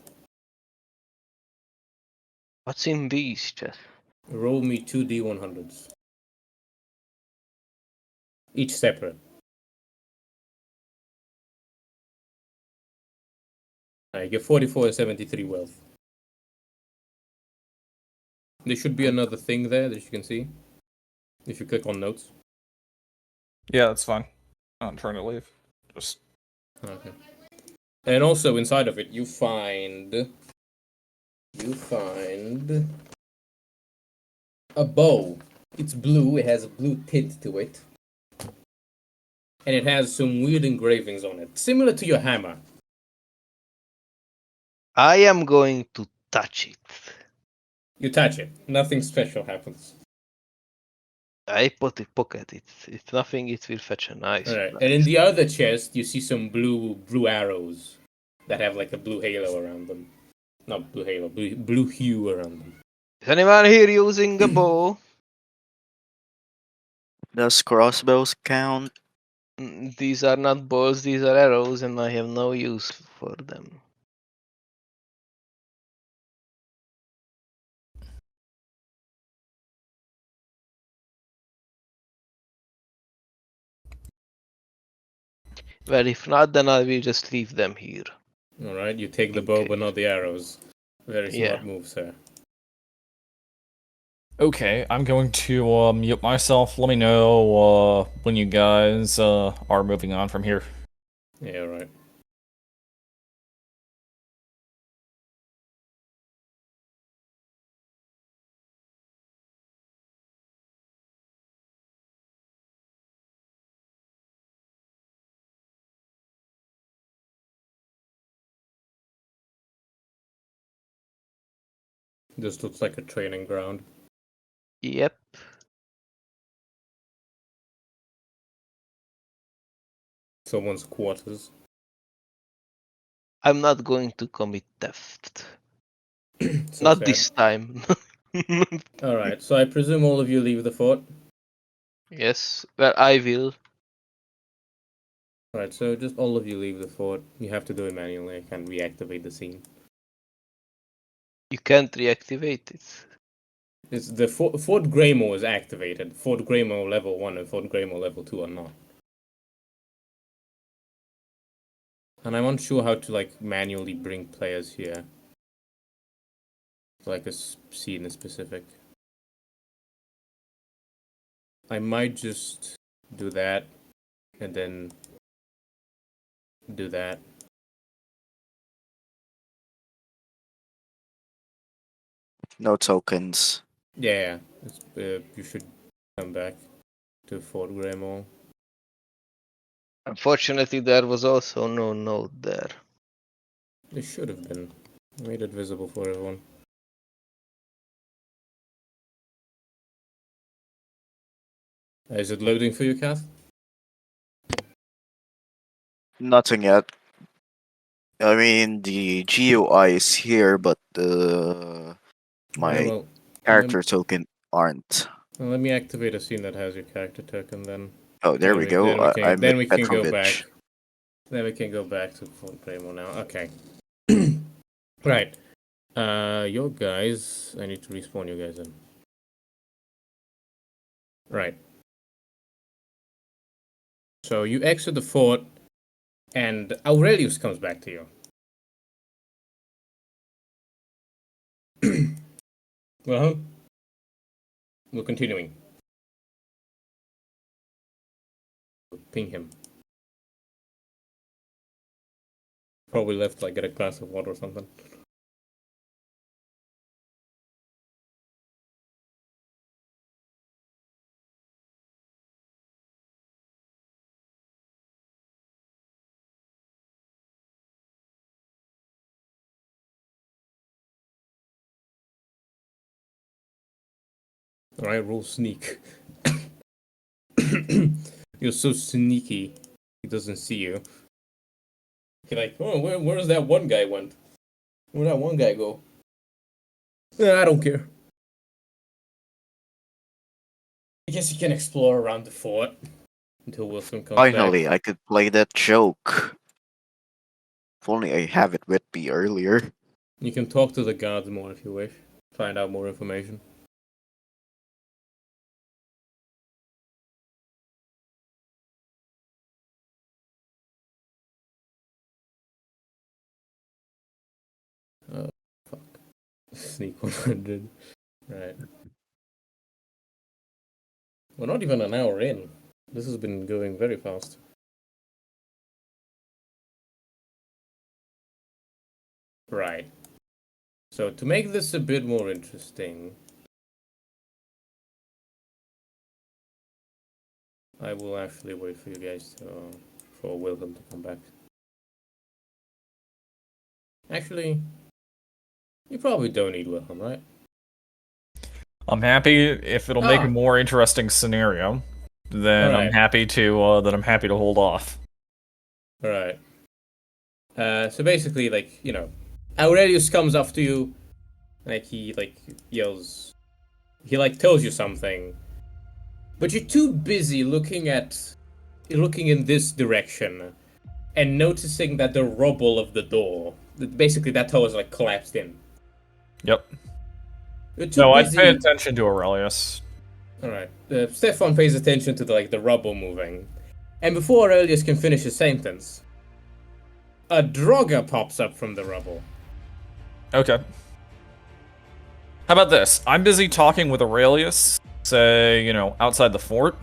What's in these, Jeff? Roll me 2d100s. Each separate. I get 44 and 73 wealth. There should be another thing there that you can see. If you click on notes. Yeah, that's fine. I'm not trying to leave. Just Okay. And also inside of it, you find a bow. It's blue. It has a blue tint to it, and it has some weird engravings on it, similar to your hammer. I am going to touch it. You touch it, nothing special happens. I put it pocket. It's nothing. It will fetch a nice. All right. Price. And in the other chest, you see some blue arrows that have like a blue halo around them. Not blue halo, blue hue around them. Is anyone here using a bow? Does crossbows count? These are not bows. These are arrows, and I have no use for them. Well, if not, then I will just leave them here. All right. You take the bow, but not the arrows. Very smart Yeah. move, sir. okay. I'm going to mute myself. Let me know when you guys are moving on from here. Yeah. Right. This looks like a training ground. Yep. Someone's quarters. I'm not going to commit theft. So Not sad. this time. All right. So I presume all of you leave the fort. Yes. Well, I will. All right. So just all of you leave the fort. You have to do it manually. I can't reactivate the scene. You can't reactivate it. It's the Fort Greymore is activated. Fort Greymore level 1 and Fort Greymore level 2 are not. And I'm unsure how to like manually bring players here. Like a scene in specific. I might just do that and then do that. No tokens. Yeah, you should come back to Fort Greymore. Unfortunately, there was also no note there. It should have been. I made it visible for everyone. Is it loading for you, Kath? Nothing yet. I mean, the GUI is here, but my Yeah, well, character token aren't. well, let me activate a scene that has your character token then. Oh, there we go. I'm Then with we can go Petrovich. back. Then we can go back to Fort Greymore now. Okay. Right. Your guys. I need to respawn you guys in. Right. So you exit the fort, and Aurelius comes back to you. Well, we're continuing. Ping him. Probably left like get a glass of water or something. Alright, roll sneak. You're so sneaky. He doesn't see you. You're like, oh, where's that one guy went? Where'd that one guy go? I don't care. I guess you can explore around the fort until Wilson comes Finally, back. I could play that joke. If only I have it with me earlier. You can talk to the guards more if you wish. Find out more information. Oh, fuck. Sneak 100. Right. We're not even an hour in. This has been going very fast. Right. So to make this a bit more interesting, I will actually wait for you guys for Wilhelm to come back. Actually, you probably don't need Wilhelm, right? I'm happy if it'll make a more interesting scenario. Then I'm happy to hold off. All right. So basically, like, you know, Aurelius comes up to you, like he yells, he like tells you something, but you're too busy looking in this direction and noticing that the rubble of the door, basically that door is like collapsed in. Yep. No, I'd pay attention to Aurelius. Alright. Stefan pays attention to the rubble moving. And before Aurelius can finish his sentence, a Draugr pops up from the rubble. Okay. How about this? I'm busy talking with Aurelius, say, you know, outside the fort.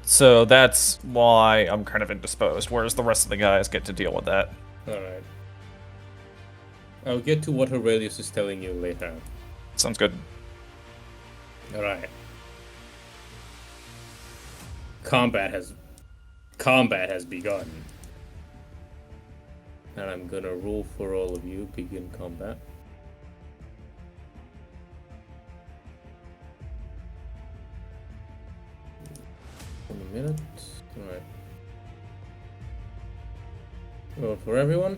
So that's why I'm kind of indisposed, whereas the rest of the guys get to deal with that. Alright. I'll get to what Aurelius is telling you later. Sounds good. Alright. Combat has begun. And I'm gonna roll for all of you. Begin combat. A minute. Alright. Roll for everyone.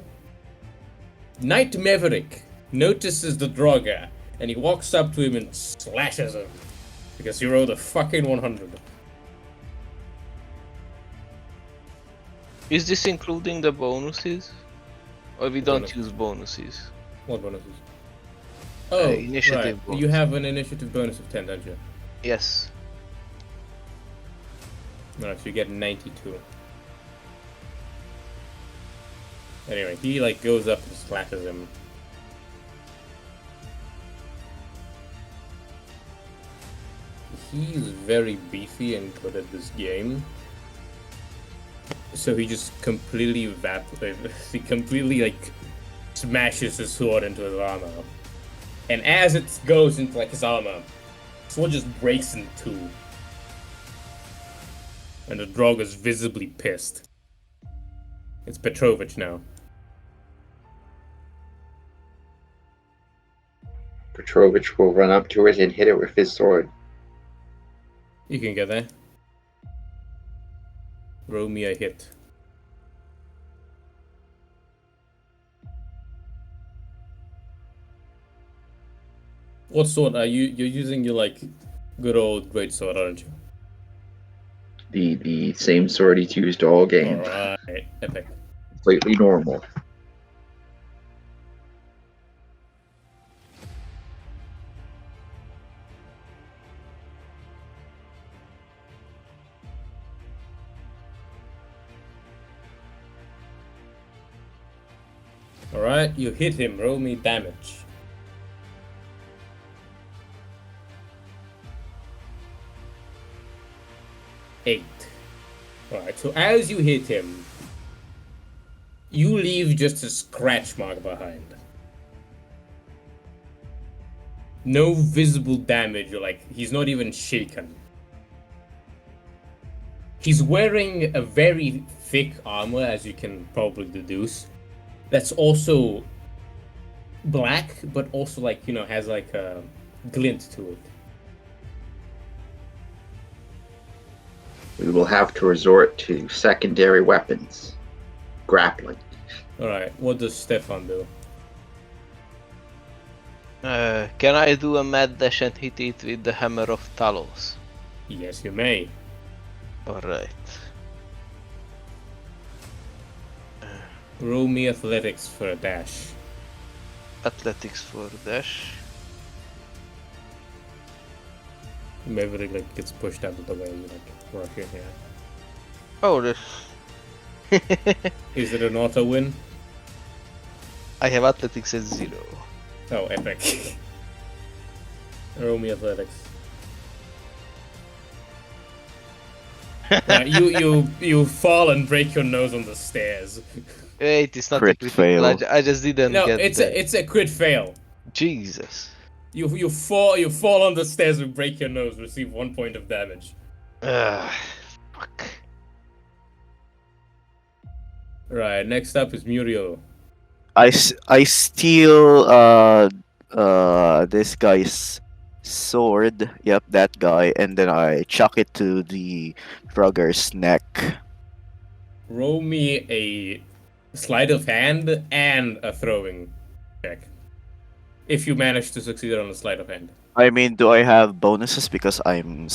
Knight Maverick notices the Draugr, and he walks up to him and slashes him. Because he rolled a fucking 100. Is this including the bonuses? Or we don't use bonuses? What bonuses? Oh, initiative right. bonus. You have an initiative bonus of 10, don't you? Yes. Alright, so you get 92. Anyway, he like goes up and slashes him. He's very beefy and good at this game. So he just completely he completely like smashes his sword into his armor. And as it goes into like his armor, the sword just breaks in two. And the Draugr is visibly pissed. It's Petrovich now. Petrovich will run up to it and hit it with his sword. You can get there. Roll me a hit. What sword are you? You're using your like good old great sword, aren't you? The same sword he's used all game. Alright, epic. Completely normal. Alright, you hit him. Roll me damage. Eight. Alright, so as you hit him, you leave just a scratch mark behind. No visible damage, or like, he's not even shaken. He's wearing a very thick armor, as you can probably deduce. That's also black, but also like, you know, has like a glint to it. We will have to resort to secondary weapons. Grappling. Alright, what does Stefan do? Can I do a mad dash and hit it with the hammer of Talos? Yes, you may. Alright. Roll me athletics for a dash. Athletics for dash. Maverick like gets pushed out of the way, you like rush in here. Oh, this. Is it an auto win? I have athletics at 0. Oh, epic. Roll me athletics. Right, you fall and break your nose on the stairs. Wait, it's not Crit a critical. fail. I just didn't No, get it's there. it's a crit fail. Jesus. You fall on the stairs and break your nose. Receive 1 point of damage. Fuck. Right, next up is Muriel. I steal this guy's sword. Yep, that guy, and then I chuck it to the drugger's neck. Roll me a sleight of hand and a throwing check. If you manage to succeed on a sleight of hand. I mean, do I have bonuses because I'm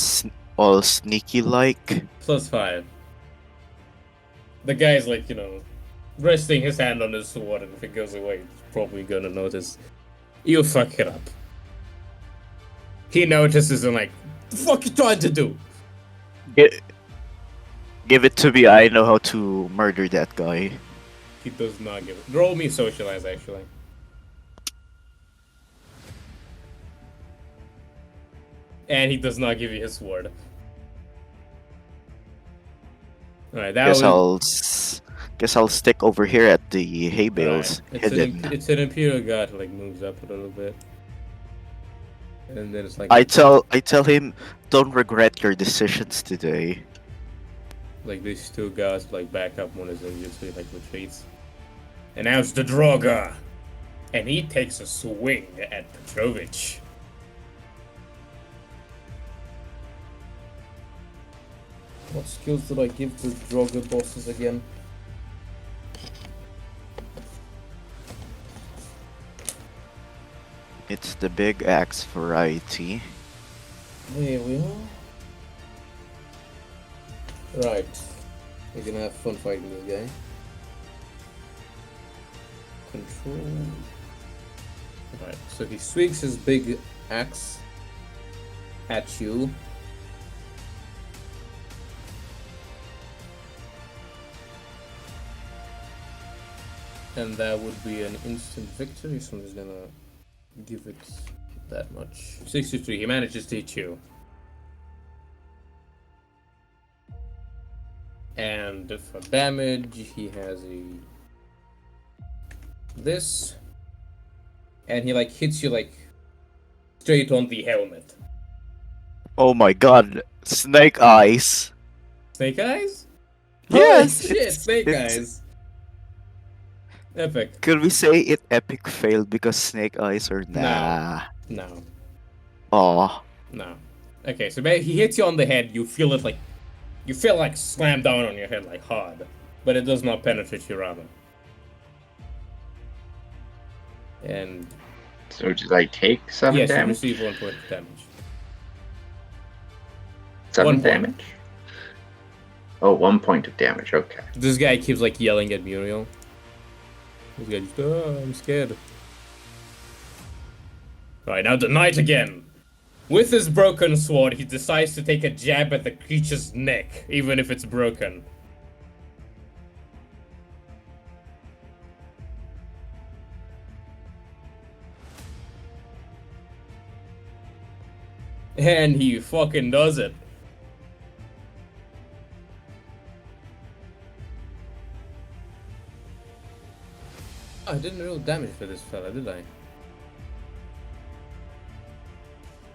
all sneaky like? +5. The guy's like, resting his hand on his sword, and if it goes away, he's probably gonna notice. You fuck it up. He notices and like, the fuck you trying to do? Give it to me. I know how to murder that guy. He does not give it. Roll me socialize, actually. And he does not give you his sword. Alright, that Guess I'll stick over here at the hay bales. Right. Hidden. It's an Imperial Guard who like moves up a little bit. And then it's like I tell him, don't regret your decisions today. like these two guys like back up one is injured, so he like retreats. And now it's the Droga! And he takes a swing at Trebitsch. What skills did I give to Droga bosses again? It's the big axe variety. There we are. Right. We're gonna have fun fighting this guy. Control. Right, so he swings his big axe at you. And that would be an instant victory, so I'm just gonna give it that much. 63, he manages to hit you. And for damage, he has this. And he like hits you like straight on the helmet. Oh my god, snake eyes. Snake eyes? Yes, Holy shit, snake it's- eyes. Epic. Could we say it epic failed because snake eyes are nah? No. Aw. No. Okay, so he hits you on the head, you feel it like slammed down on your head like hard. But it does not penetrate your armor. And So did I take 7 yes, damage? you receive 1 point of damage. 7 1 point. damage? Oh, 1 point of damage, okay. This guy keeps like yelling at Muriel. This guy just, I'm scared. Alright, now the knight again. With his broken sword, he decides to take a jab at the creature's neck, even if it's broken. And he fucking does it. I didn't roll damage for this fella, did I?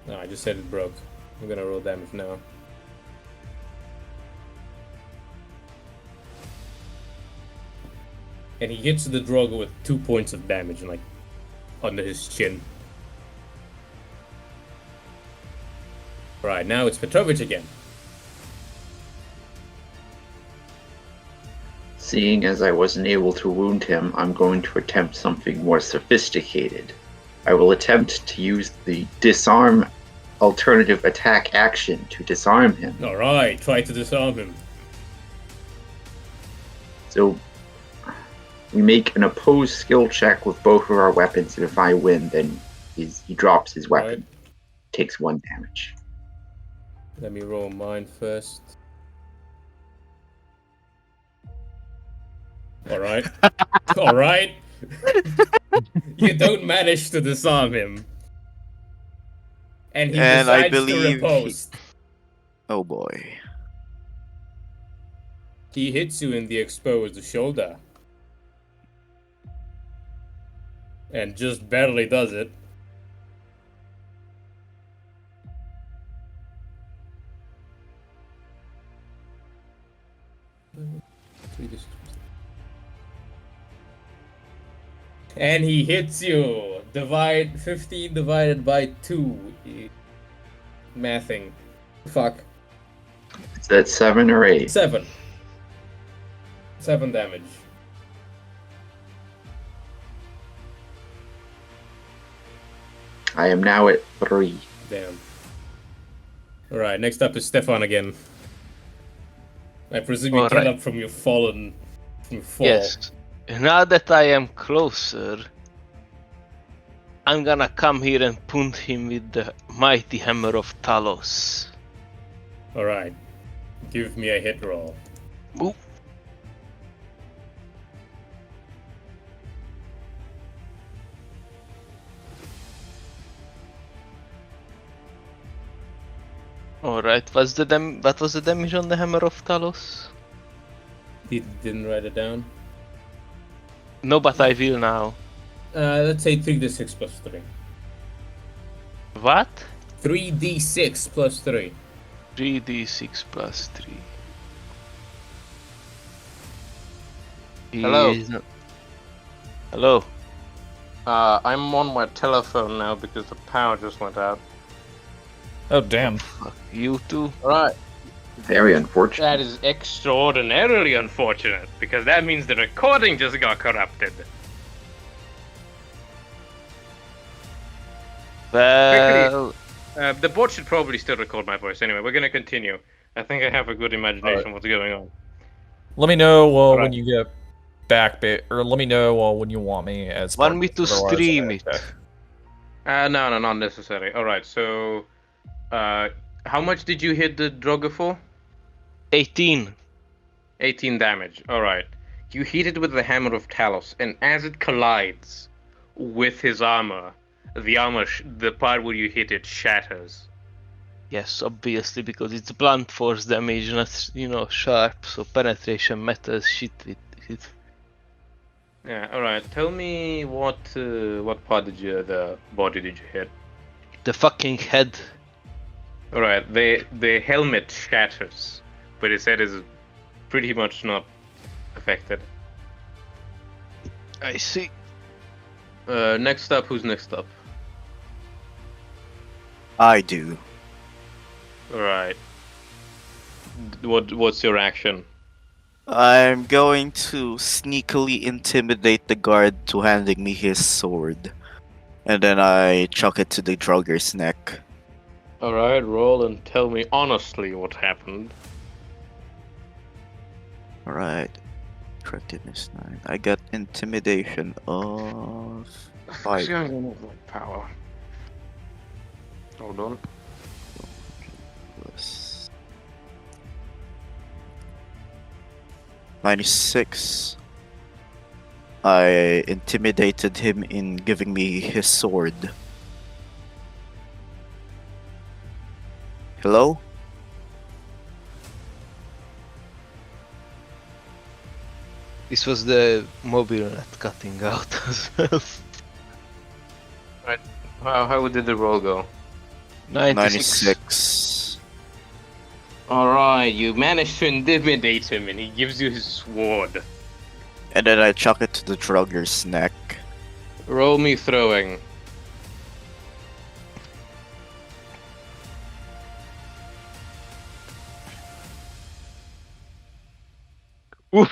No, I just said it broke. I'm gonna roll damage now. And he hits the Drogo with 2 points of damage, like, under his chin. Right, now it's Petrovich again. Seeing as I wasn't able to wound him, I'm going to attempt something more sophisticated. I will attempt to use the disarm alternative attack action to disarm him. Alright, try to disarm him. So we make an opposed skill check with both of our weapons, and if I win, then he drops his weapon. Right. Takes 1 damage. Let me roll mine first. Alright. Alright. You don't manage to disarm him. And he And I decides to believe riposte. Oh boy. He hits you in the exposed shoulder. And just barely does it. And he hits you. Divide 15 divided by 2. Mathing. Fuck. Is that 7 or 8? 7. 7 damage. I am now at 3. Damn. Alright, next up is Stefan again. I presume you get up from your fallen... from your fall. Yes. Now that I am closer, I'm gonna come here and punt him with the mighty hammer of Talos. Alright. Give me a hit roll. Boop. Alright, what was the damage on the hammer of Talos? He didn't write it down. No, but I will now. Let's say 3d6 plus 3. What? 3d6 plus 3. 3d6 plus 3. Hello. Hello. I'm on my telephone now because the power just went out. Oh, damn. Fuck you too. Right. Very unfortunate. That is extraordinarily unfortunate, because that means the recording just got corrupted. Well, The bot should probably still record my voice. Anyway, we're gonna continue. I think I have a good imagination of what's going on. Let me know when Alright. you get back, or let me know when you want me as. want me to otherwise, stream okay. it? No, not necessary. Alright, so... how much did you hit the Drogo for? 18. 18 damage. Alright. You hit it with the Hammer of Talos, and as it collides with his armor, the part where you hit it shatters. Yes, obviously, because it's blunt force damage, not, sharp, so penetration matters shit with it. Yeah, alright. Tell me what part the body did you hit? The fucking head. Alright, the helmet shatters, but his head is pretty much not affected. I see. Next up, who's next up? I do. Alright. What's your action? I'm going to sneakily intimidate the guard to handing me his sword. And then I chuck it to the drugger's neck. Alright, roll and tell me honestly what happened. Alright. Attractiveness 9. I got intimidation of 5. Power. Hold on. Plus 96. I intimidated him in giving me his sword. Hello? This was the mobile net cutting out as well. How did the roll go? 96. Alright, you managed to intimidate him and he gives you his sword. And then I chuck it to the drugger's neck. Roll me throwing. Oof.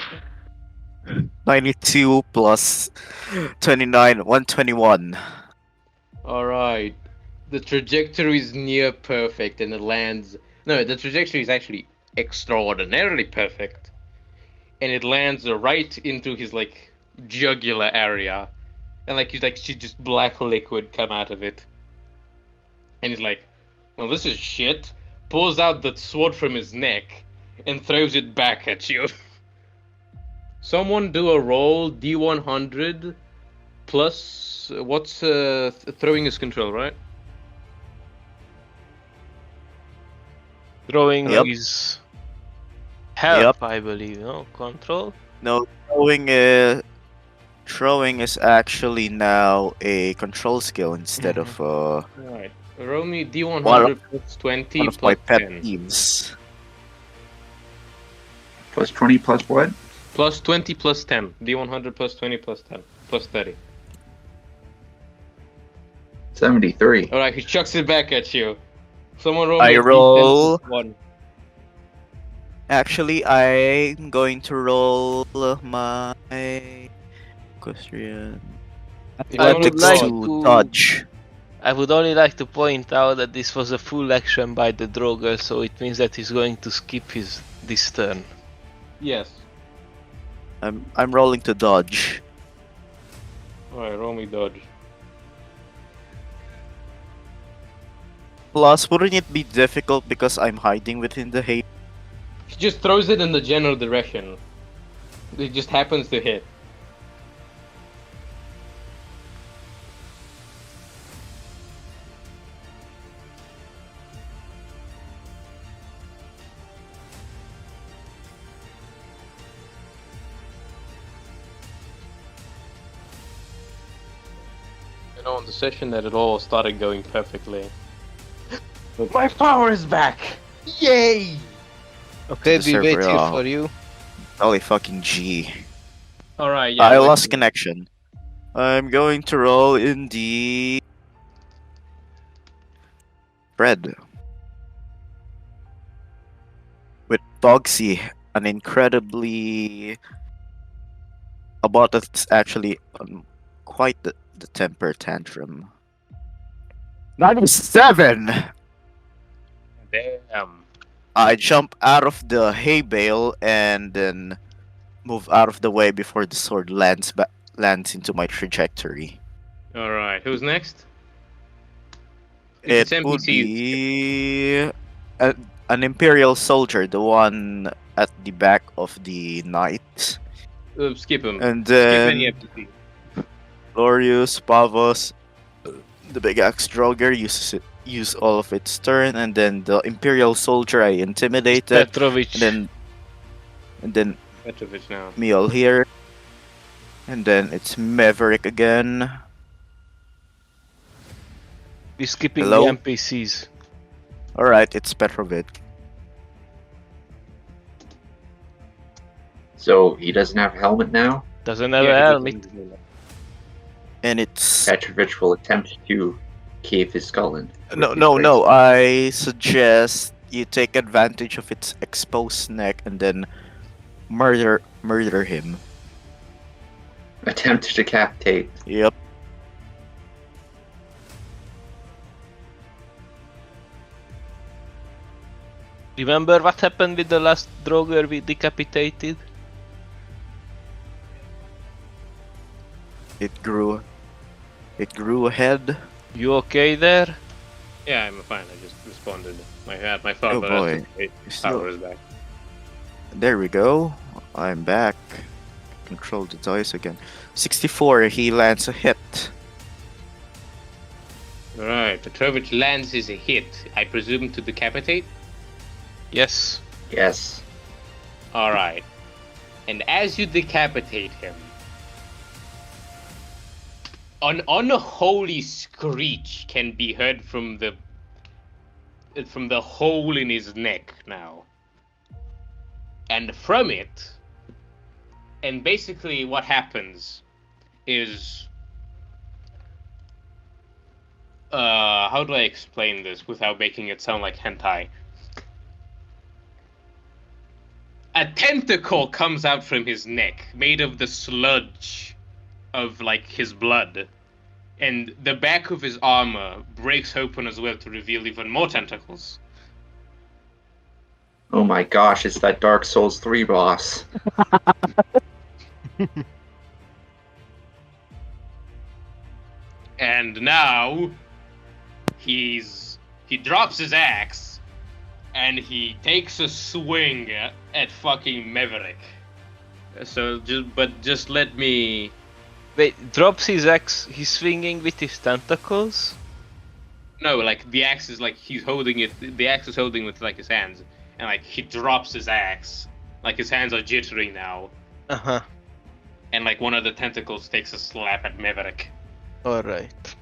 92 plus 29, 121. Alright. The trajectory is near perfect and it lands... No, the trajectory is actually extraordinarily perfect. And it lands right into his, jugular area. And, you see just black liquid come out of it. And he's like, well, this is shit. Pulls out the sword from his neck and throws it back at you. Someone do a roll, D100, plus... what's... throwing is control, right? Throwing Yep. is help, I believe. No control. No, throwing is actually now a control skill instead of Alright. Roll me D100 One- plus 20 one of my plus pet 10. peeves. Plus 20 plus what? Plus 20 plus 10. D100 plus 20 plus 10. Plus 30. 73. Alright, he chucks it back at you. Someone roll I me a D10 roll- plus 1. Actually, I'm going to roll my equestrian I would athletics like to to- dodge. I would only like to point out that this was a full action by the Droger, so it means that he's going to skip this turn. Yes. I'm rolling to dodge. Alright, roll me dodge. Plus, wouldn't it be difficult because I'm hiding within the hay? He just throws it in the general direction. It just happens to hit. You know, in the session that it all started going perfectly. My power is back! Yay! Okay, The we wait server, here for you. Holy fucking G. Alright, yeah. I like- lost connection. I'm going to roll in the bread with Bogsy, an incredibly a bot that's actually on quite the temper tantrum. 97. Damn. I jump out of the hay bale and then move out of the way before the sword lands into my trajectory. Alright, who's next? If It it's would NPCs. be an Imperial soldier, the one at the back of the knights. Skip him. And Skip any then NPC. Glorious, Pavos, the big axe Droger use all of its turn, and then the Imperial soldier I intimidated, Petrovich. and then Petrovich now. Meal here, and then it's Maverick again. We're skipping Hello? the NPCs. Alright, it's Petrovic. So he doesn't have a helmet now? Doesn't have Yeah, a he helmet. doesn't- And it's Petrovich will attempt to cave his skull in. no. I suggest you take advantage of its exposed neck and then murder him. Attempt to decapitate. Yep. Remember what happened with the last Droger we decapitated? It grew ahead. You okay there? Yeah, I'm fine. I just responded. My thought Oh that boy. power is back. There we go. I'm back. Control the dice again. 64, he lands a hit. Alright, Petrovich lands his hit. I presume to decapitate? Yes. Yes. Alright. And as you decapitate him, an unholy screech can be heard from the hole in his neck now. And from it, and basically what happens is, how do I explain this without making it sound like hentai? A tentacle comes out from his neck, made of the sludge of, like, his blood. And the back of his armor breaks open as well to reveal even more tentacles. Oh my gosh, it's that Dark Souls 3 boss. And now he drops his axe and he takes a swing at fucking Maverick. So just let me. Wait, drops his axe, he's swinging with his tentacles? No, like the axe is like he's holding it. The axe is holding with like his hands, and like he drops his axe, Like his hands are jittering now, Uh-huh. and like one of the tentacles takes a slap at Maverick. Alright.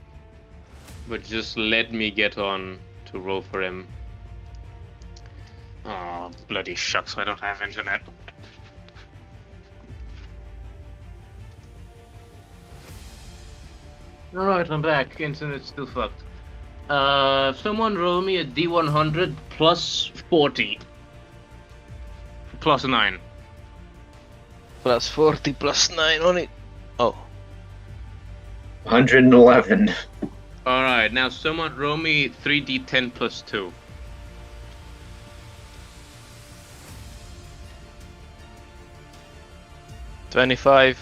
But just let me get on to roll for him. Oh, bloody shucks, I don't have internet. Alright, I'm back. Internet's still fucked. Someone roll me a D100 plus 40. Plus 9. Plus 40 plus 9 on it. Oh. 111. Alright, now someone roll me 3d10 plus 2. $25.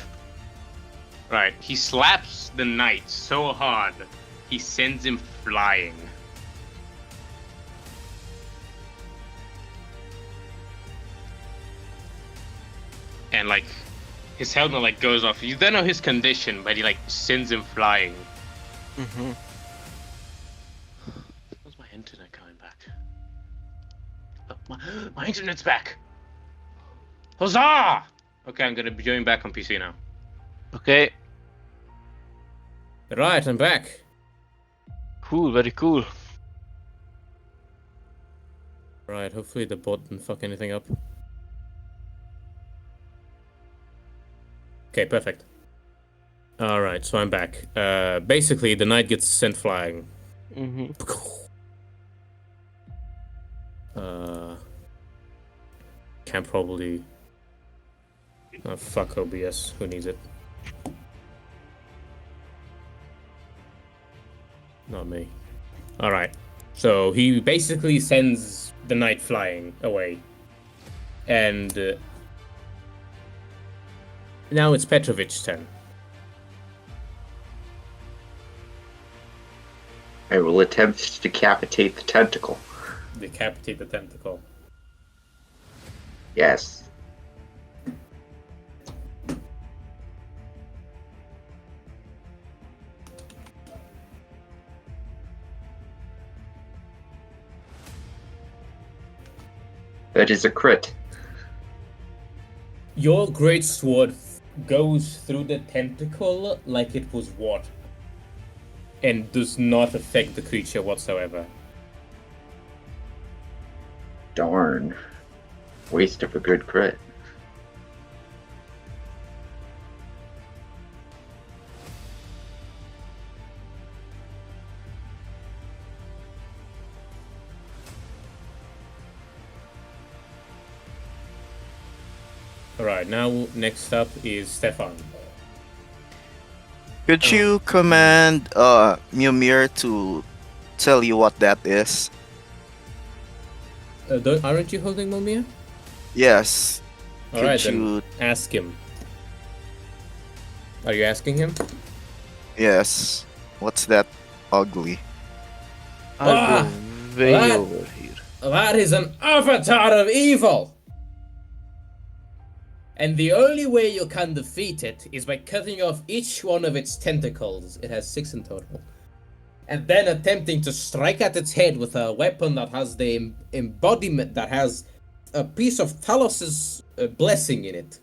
Right, he slaps the knight so hard, he sends him flying. And like, his helmet like goes off. You don't know his condition, but he like sends him flying. Mm-hmm. Where's my internet coming back? Oh, my internet's back! Huzzah! Okay, I'm gonna be going back on PC now. Okay. Right, I'm back. Cool, very cool. Right, hopefully the bot didn't fuck anything up. Okay, perfect. Alright, so I'm back. Basically, the knight gets sent flying. Mm-hmm. Can't probably... Oh, fuck OBS. Who needs it? Not me. Alright. So he basically sends the knight flying away. And now it's Petrovich's turn. I will attempt to decapitate the tentacle. Decapitate the tentacle. Yes. That is a crit. Your great sword goes through the tentacle like it was water. And does not affect the creature whatsoever. Darn. Waste of a good crit. Alright, now next up is Stefan. Could you command Mjolnir to tell you what that is? Aren't you holding Momia? Yes. Alright, Could you... then ask him. Are you asking him? Yes. What's that ugly? I'll go way that- over here. That is an avatar of evil! And the only way you can defeat it is by cutting off each one of its tentacles. It has 6 in total. And then attempting to strike at its head with a weapon that has the embodiment that has a piece of Talos's blessing in it.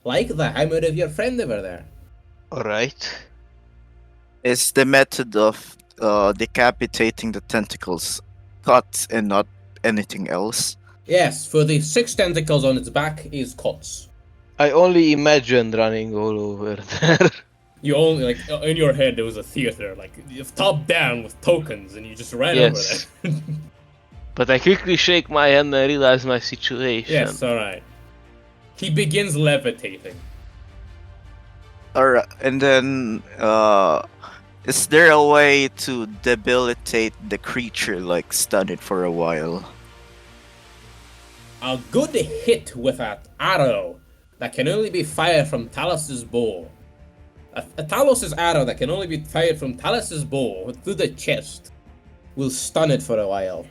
Like the hammer of your friend over there. Alright. Is the method of decapitating the tentacles cut and not anything else? Yes, for the 6 tentacles on its back is cuts. I only imagined running all over there. You only, like, in your head there was a theater, like, top down with tokens, and you just ran Yes. over there. But I quickly shake my hand and realize my situation. Yes, alright. He begins levitating. Alright, and then is there a way to debilitate the creature, like stun it for a while? A good hit with an arrow that can only be fired from Talos's bow. A Talos's arrow that can only be fired from Talos's bow through the chest will stun it for a while.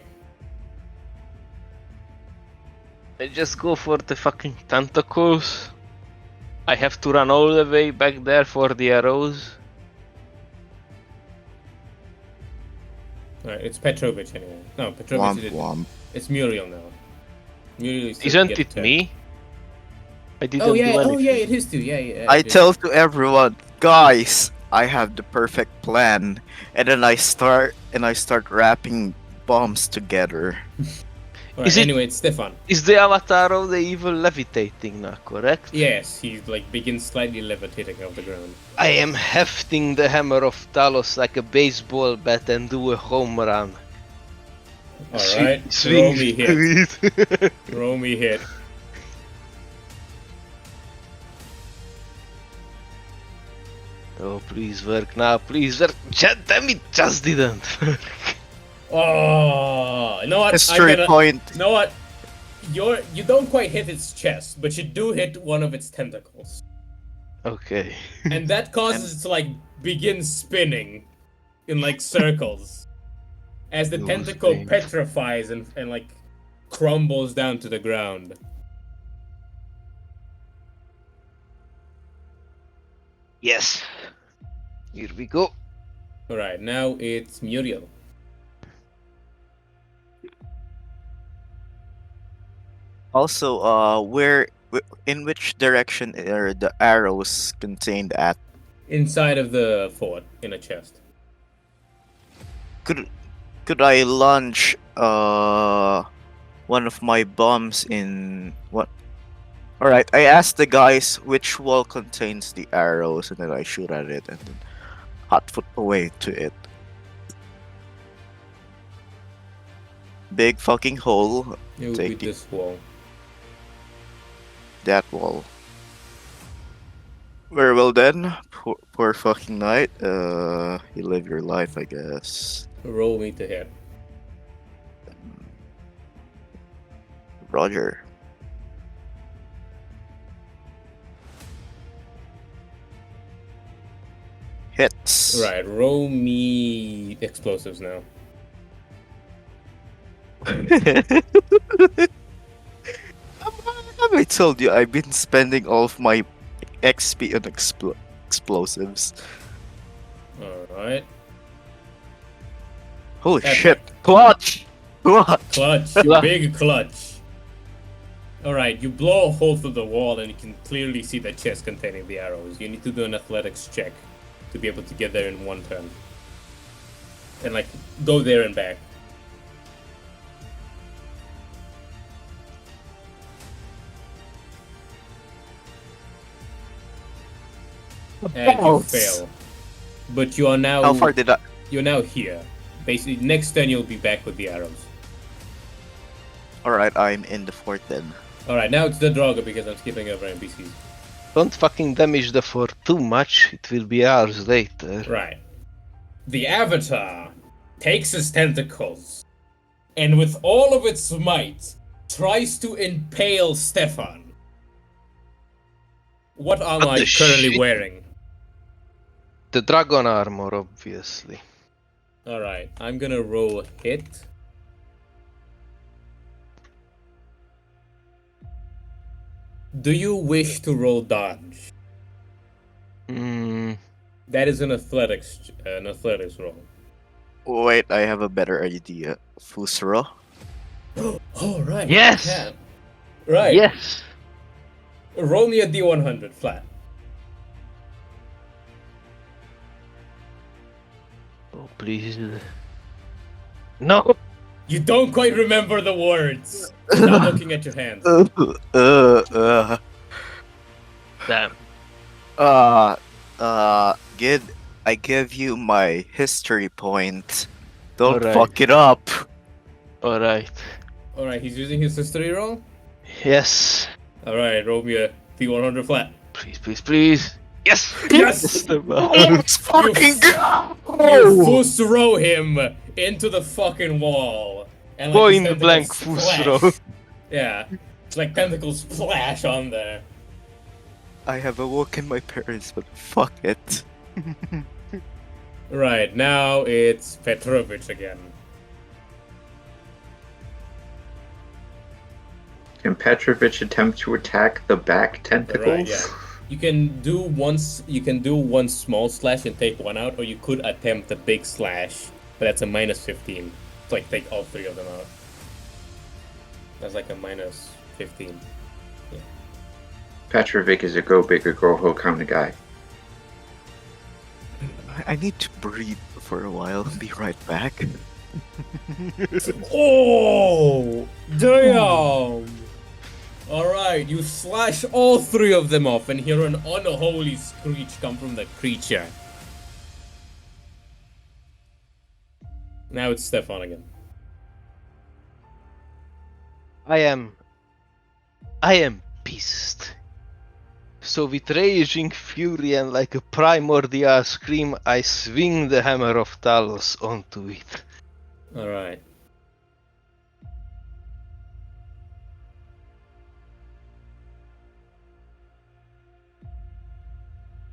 I just go for the fucking tentacles. I have to run all the way back there for the arrows. Alright, it's Petrovich anyway. No, Petrovich Womp did it. womp. It's Muriel now. Muriel is Isn't it me? I didn't Oh yeah, do anything. oh yeah, it is too. Yeah. I it is. tell to everyone, guys, I have the perfect plan, and then I start wrapping bombs together. Alright, Is it- anyway, it's Stefan. Is the avatar of the evil levitating now, correct? Yes, he like begins slightly levitating off the ground. I am hefting the hammer of Talos like a baseball bat and do a home run. Alright, Swing roll me hit. it. Roll me hit. Oh, please work now, please work. Damn it, just didn't. Oh, you know what? History point. You know what? You don't quite hit its chest, but you do hit one of its tentacles, Okay. and that causes it to like begin spinning in like circles as the Those tentacle things. petrifies and like crumbles down to the ground. Yes. Here we go. All right, now it's Muriel. Also, in which direction are the arrows contained at? Inside of the fort, in a chest. Could I launch one of my bombs in what? All right, I asked the guys which wall contains the arrows, and then I shoot at it, and then hot foot away to it. Big fucking hole. It would be Take it. this wall. That wall. Very well then. Poor fucking knight. You live your life, I guess. Roll me to hit. Roger. Hits. Right, roll me explosives now. Have I told you I've been spending all of my XP on explosives? Alright. Holy Epic. shit! Clutch! Clutch! Clutch, big clutch. Alright, you blow a hole through the wall and you can clearly see the chest containing the arrows. You need to do an athletics check to be able to get there in one turn. And like, go there and back. And you Balls. fail. But you are now How far did I? you're now here. Basically, next turn you'll be back with the arrows. Alright, I'm in the fort then. Alright, now it's the Draugr because I'm skipping over NPCs. Don't fucking damage the fort too much, it will be hours later. Right. The Avatar takes his tentacles and with all of its might tries to impale Stefan. What armor What are you the currently shit? wearing? The dragon armor, obviously. Alright, I'm gonna roll hit. Do you wish to roll dodge? Mm, That is an athletics roll. Wait, I have a better idea. Fusra? Oh, right. Yes! you can. Right. yes! Roll me a D100 flat. Oh, please. No! You don't quite remember the words. Not looking at your hands. Damn. Gid, I give you my history point. Don't Alright. fuck it up. Alright. Alright, he's using his history roll. Yes. Alright, roll me a D100 flat. Please, please, please. Yes! Yes! Let's fucking go! You force throw him into the fucking wall. And like, his Point blank tentacles Fusro. splash. Yeah. It's like tentacles splash on there. I have awoken my parents, but fuck it. Right, now it's Petrovich again. Can Petrovich attempt to attack the back tentacles? Right, yeah. You can do one small slash and take one out, or you could attempt a big slash, but that's a minus 15. It's like take all three of them out. That's like a minus 15. Petrovic is a go big or go home kind of guy. I need to breathe for a while. Be right back. Oh, damn! Alright, you slash all three of them off and hear an unholy screech come from the creature. Now it's Stefan again. I am pissed. So with raging fury and like a primordial scream, I swing the hammer of Talos onto it. Alright.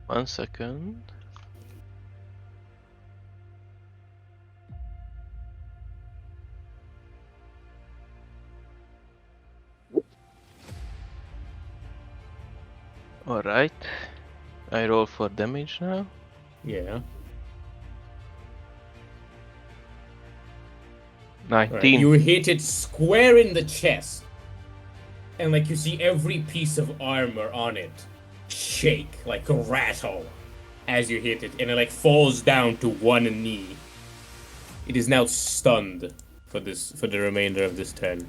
One second. Alright. I roll for damage now. Yeah. 19. Right. You hit it square in the chest. And like you see every piece of armor on it shake, like a rattle, as you hit it, and it like falls down to one knee. It is now stunned for the remainder of this turn.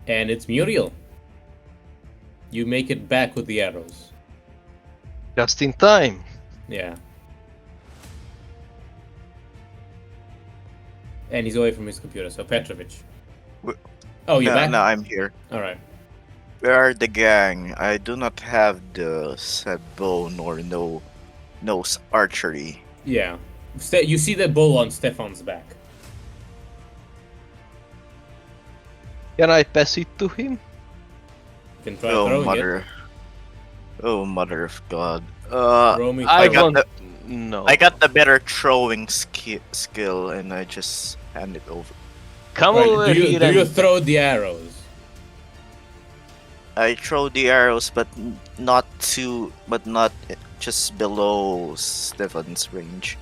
And it's Muriel. You make it back with the arrows. Just in time. Yeah. And he's away from his computer, so Petrovich. Oh, you're back? No, I'm here. Alright. Where are the gang? I do not have the said bow nor no archery. Yeah. You see the bow on Stefan's back. Can I pass it to him? You can try Oh throwing mother! Oh mother of God! Roll me I got want... the- No. I got the better throwing skill, and I just hand it over. Come Right, over do you, here do you and... throw the arrows? I throw the arrows, but not just below Stefan's range.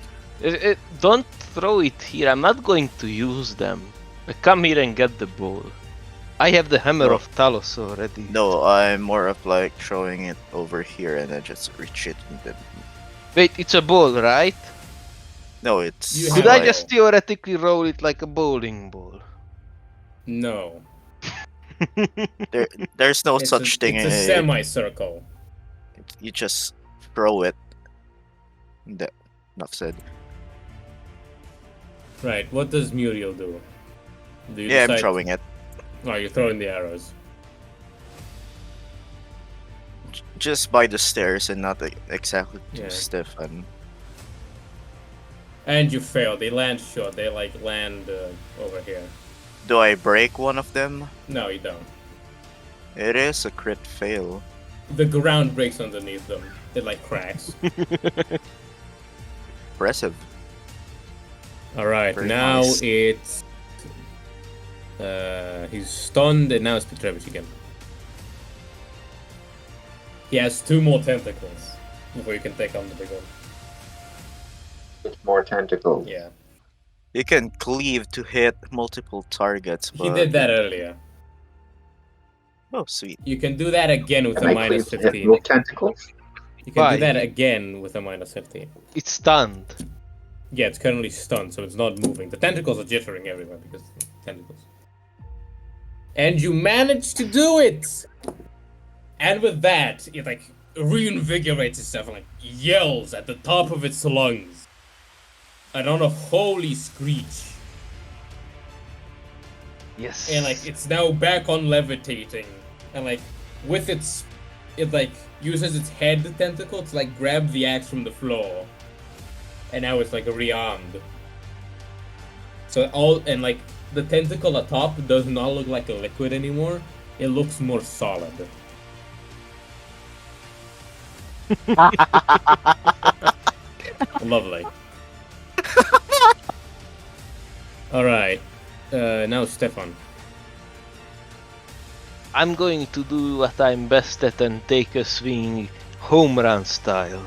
Don't throw it here. I'm not going to use them. Come here and get the ball. I have the hammer No. of Talos already. No, I'm more of like throwing it over here, and I just reach it. And then... Wait, it's a ball, right? No, it's. You Could have I like- just theoretically roll it like a bowling ball? No. There's no It's such thing. It's a semicircle. You just throw it. Enough said. Right, what does Muriel do? Do you Yeah, I'm decide- throwing it. Oh, you're throwing the arrows. Just by the stairs and not exactly to Yeah. Stefan. And you fail. They land short. They like land over here. Do I break one of them? No, you don't. It is a crit fail. The ground breaks underneath them. It like cracks. Impressive. Alright, Very now nice. it's... he's stunned, and now it's Petrovich again. He has 2 more tentacles before you can take on the big one. With more tentacles. Yeah. You can cleave to hit multiple targets, but... He did that earlier. Oh, sweet. You can do that again with Can a I minus cleave to hit 15. more tentacles? You can Why? do that again with a minus 15. It's stunned. Yeah, it's currently stunned, so it's not moving. The tentacles are jittering everywhere because of the tentacles. And you managed to do it! And with that, it like reinvigorates itself and like yells at the top of its lungs. And on a holy screech. Yes. And like it's now back on levitating. And like with its it like uses its head tentacle to like grab the axe from the floor. And now it's like rearmed. So like the tentacle atop does not look like a liquid anymore. It looks more solid. Lovely. Alright. Now Stefan. I'm going to do what I'm best at and take a swing home run style.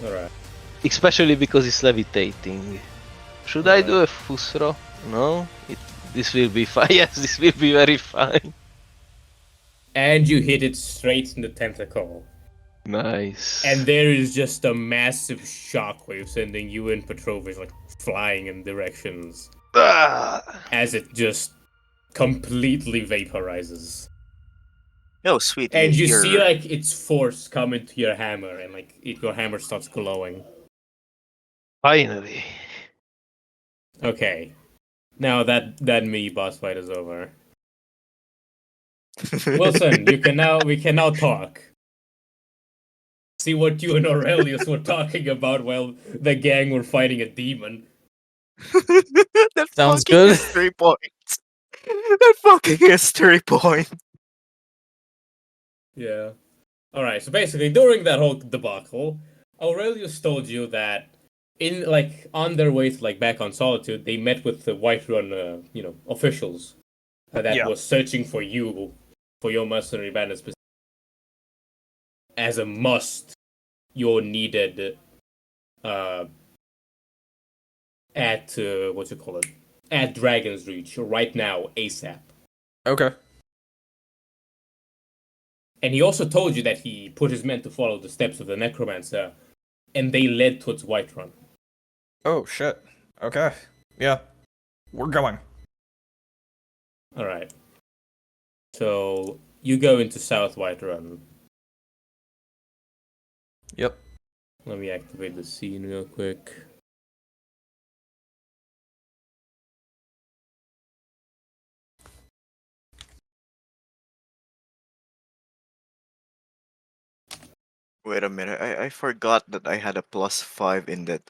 Alright. Especially because it's levitating. Should I do a fusro? No? This will be fine. Yes, this will be very fine. and you hit it straight in the tentacle. Nice. And there is just a massive shockwave sending you and Petrovich like flying in directions as it just completely vaporizes. Oh, sweet. And you you're... see like its force come into your hammer, and like your hammer starts glowing. Finally. Okay, now that me boss fight is over. Wilson, we can now talk. See what you and Aurelius were talking about while the gang were fighting a demon. That Sounds fucking good. is 3 points. That fucking is 3 points. Yeah. Alright, so basically during that whole debacle, Aurelius told you that in like on their way to like back on Solitude, they met with the Whiterun officials that Yeah. was searching for you, for your mercenary band as a must. You're needed at at Dragon's Reach right now, ASAP. Okay. And he also told you that he put his men to follow the steps of the Necromancer, and they led towards Whiterun. Oh, shit. Okay. Yeah. We're going. Alright. So, you go into South Whiterun. Yep. Let me activate the scene real quick. Wait a minute. I forgot that I had a +5 in that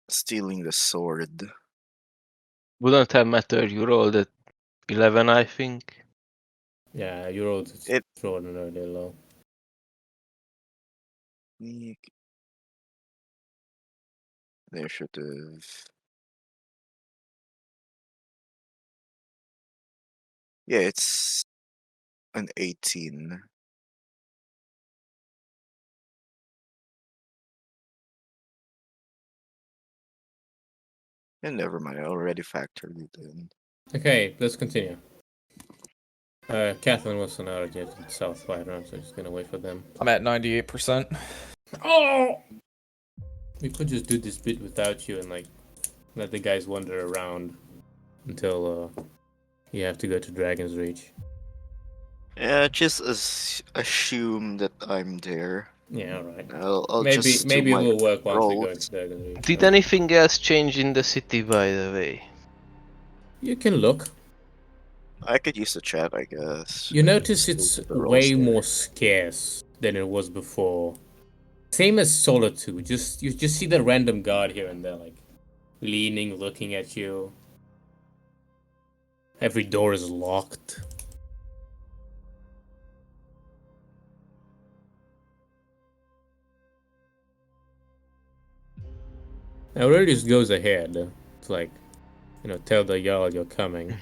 stealing the sword. Wouldn't have mattered. You rolled at 11, I think. Yeah, you rolled extraordinarily low. There should have. Yeah, it's an 18. And never mind, I already factored it in. Okay, let's continue. Catherine Wilson out again in South Whiterun, so just gonna wait for them. I'm at 98%. Oh! We could just do this bit without you and like let the guys wander around until you have to go to Dragon's Reach. Yeah, just assume that I'm there. Yeah, alright. I'll Maybe just do it my will work once we go rolls. into Dragon's Reach. Did anything else change in the city, by the way? You can look. I could use the chat, I guess. You notice Just it's look at the rolls way there. more scarce than it was before. Same as Solitude. You just see the random guard here and there, like leaning, looking at you. Every door is locked. Now Aurelius goes ahead to like, tell the Jarl you're coming.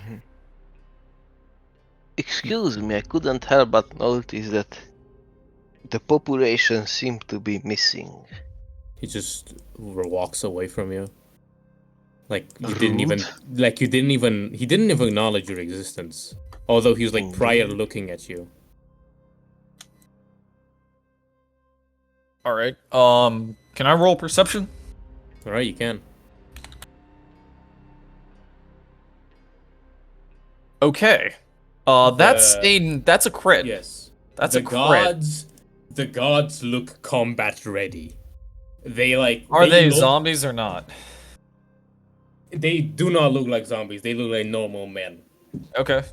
Excuse me, I couldn't help but notice that the population seemed to be missing. He just walks away from you. Like he didn't even acknowledge your existence. Although he was like prior looking at you. Alright. Can I roll perception? Alright, you can. Okay. That's a crit. Yes. That's the a crit. The gods look combat ready. Are they zombies or not? They do not look like zombies. They look like normal men. Okay.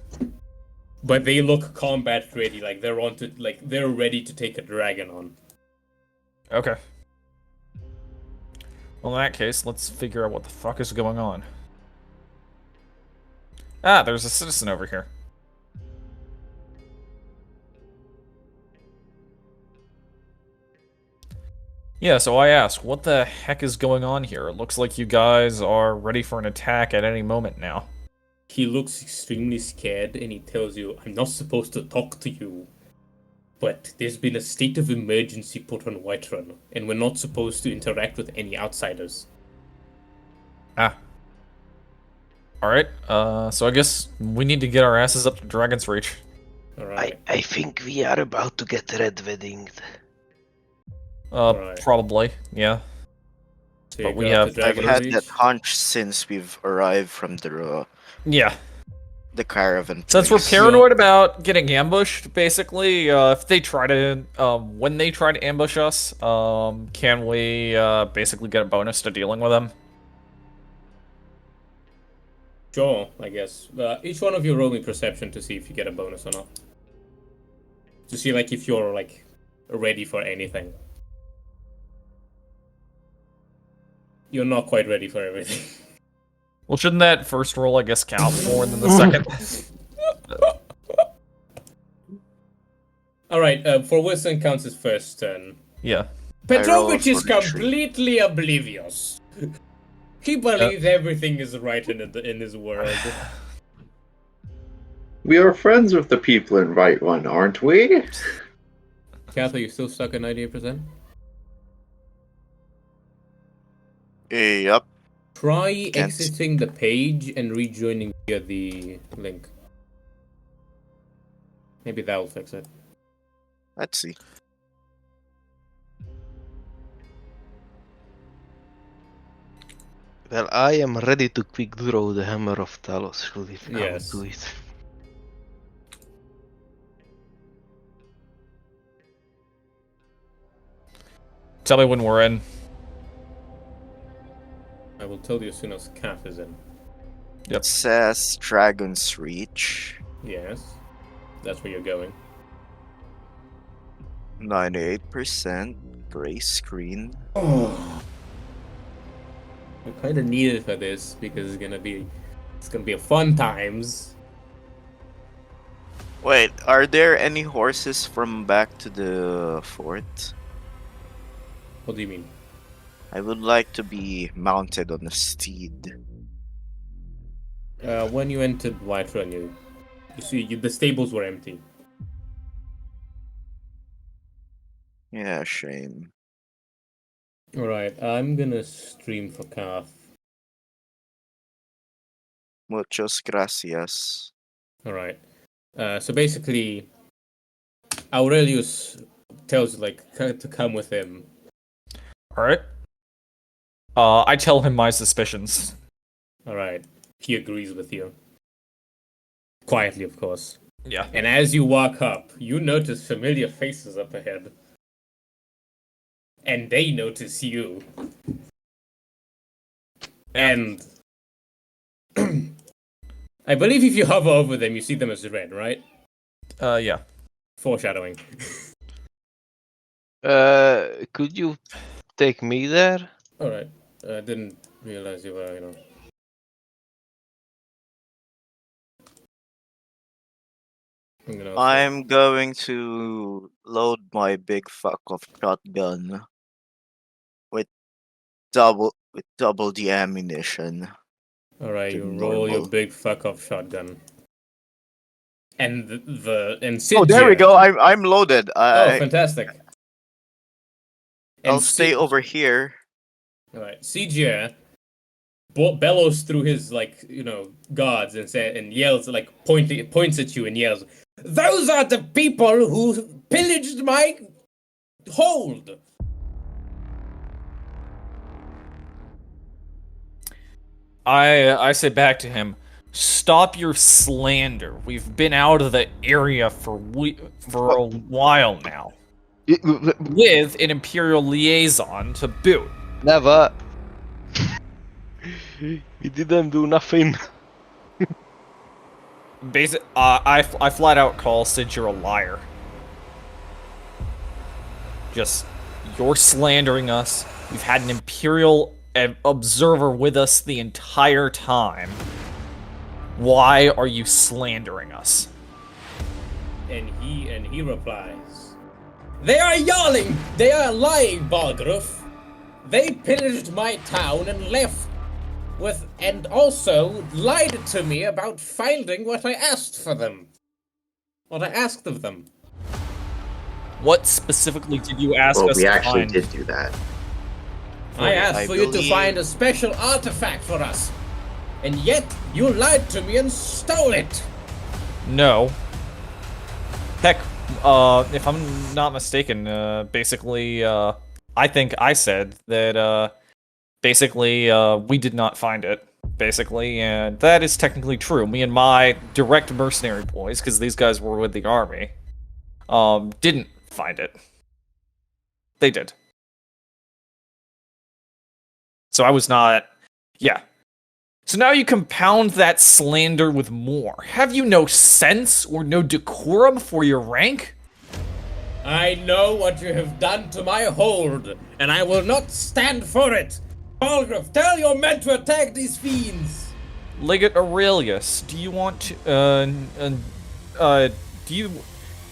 But they look combat ready, like they're ready to take a dragon on. Okay. Well, in that case, let's figure out what the fuck is going on. Ah, there's a citizen over here. Yeah, so I ask, what the heck is going on here? It looks like you guys are ready for an attack at any moment now. He looks extremely scared and he tells you, I'm not supposed to talk to you. But there's been a state of emergency put on Whiterun, and we're not supposed to interact with any outsiders. Ah. Alright, so I guess we need to get our asses up to Dragon's Reach. Alright. I think we are about to get red weddinged. Alright. Probably, yeah. So but you we go up have- to I've Dragon's had Reach. that hunch since we've arrived from Yeah. the caravan. Since we're place. paranoid about getting ambushed, basically, if they try to, when they try to ambush us, can we, basically get a bonus to dealing with them? Sure, I guess. Each one of you roll me perception to see if you get a bonus or not. To see, like, if you're, like, ready for anything. You're not quite ready for everything. Well, shouldn't that first roll, I guess, count more than the second? Alright, for Wilson counts his first turn. Yeah. Petrovich is 43. completely oblivious. He believes everything is right in his world. We are friends with the people in Right One, aren't we? Kath, are you still stuck at 98%? Yep. Try Can't- exiting the page and rejoining via the link. Maybe that'll fix it. Let's see. Well, I am ready to quick draw the Hammer of Talos. Should we Yes. do it? Tell me when we're in. I will tell you as soon as Kath is in. It says Dragon's Reach. Yes. That's where you're going. 98%. Gray screen. Oh. I kind of need it for this because it's gonna be a fun times. Wait, are there any horses from back to the fort? What do you mean? I would like to be mounted on a steed. When you entered Whiterun, you see the stables were empty. Yeah, shame. All right, I'm gonna stream for Kath. Muchos gracias. All right. So basically, Aurelius tells you like to come with him. Alright. I tell him my suspicions. All right. He agrees with you. Quietly, of course. Yeah. And as you walk up, you notice familiar faces up ahead. And they notice you. And I believe if you hover over them, you see them as red, right? Yeah. Foreshadowing. Could you take me there? All right. I didn't realize you were, I'm going to load my big fuck of shotgun with double the ammunition. All right, to you roll your normal. big fuck off shotgun. And and Oh, there we Sidja- go. I'm loaded. Oh, fantastic. I'll And stay over here. All right, CJ bellows through his gods and yells points at you and yells, "Those are the people who pillaged my hold." I say back to him, stop your slander. We've been out of the area for a while now. With an Imperial liaison to boot. Never. We didn't do nothing. I flat out call Sid you're a liar. Just, you're slandering us. We've had an Imperial observer with us the entire time. Why are you slandering us? And he replies, "They are yawling! They are lying, Balgruuf! They pillaged my town and left and also lied to me about finding what I asked for them. What I asked of them." What specifically did you ask Well, us we to actually find? did do that. I asked I for you to believe- find a special artifact for us. and yet you lied to me and stole it! No. Heck, if I'm not mistaken, basically, I think I said that, basically, we did not find it, basically, and that is technically true. Me and my direct mercenary boys, because these guys were with the army, didn't find it. They did. So I was not... Yeah. So now you compound that slander with more. Have you no sense or no decorum for your rank? I know what you have done to my hold, and I will not stand for it! Balgraf, tell your men to attack these fiends! Legate Aurelius, do you want to, do you...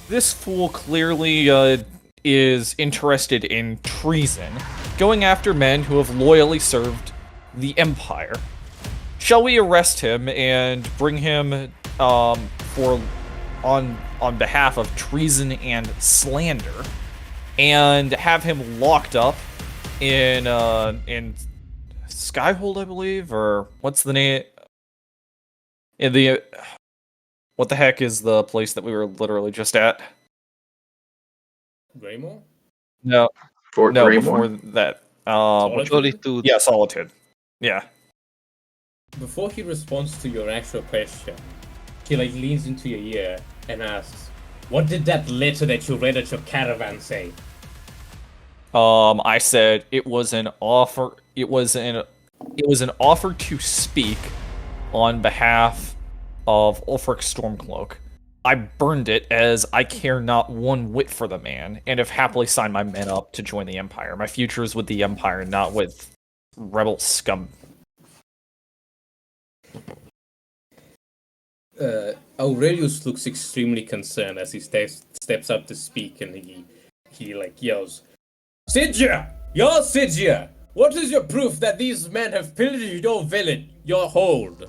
This fool clearly, is interested in treason, going after men who have loyally served the Empire. Shall we arrest him and bring him, on behalf of treason and slander, and have him locked up in Skyhold, I believe, or what's the name? What the heck is the place that we were literally just at? Greymore? No, Fort no, Greymore? before that. Solitude. Yeah, Solitude. Yeah. Before he responds to your actual question, he leans into your ear and asks, "What did that letter that you read at your caravan say?" I said it was an offer. It was an offer to speak on behalf of Ulfric Stormcloak. I burned it as I care not one whit for the man, and have happily signed my men up to join the Empire. My future is with the Empire, not with rebel scum. Aurelius looks extremely concerned as he steps up to speak, and he yells, "Sigia! Your Sigia! What is your proof that these men have pillaged your village, your hold?"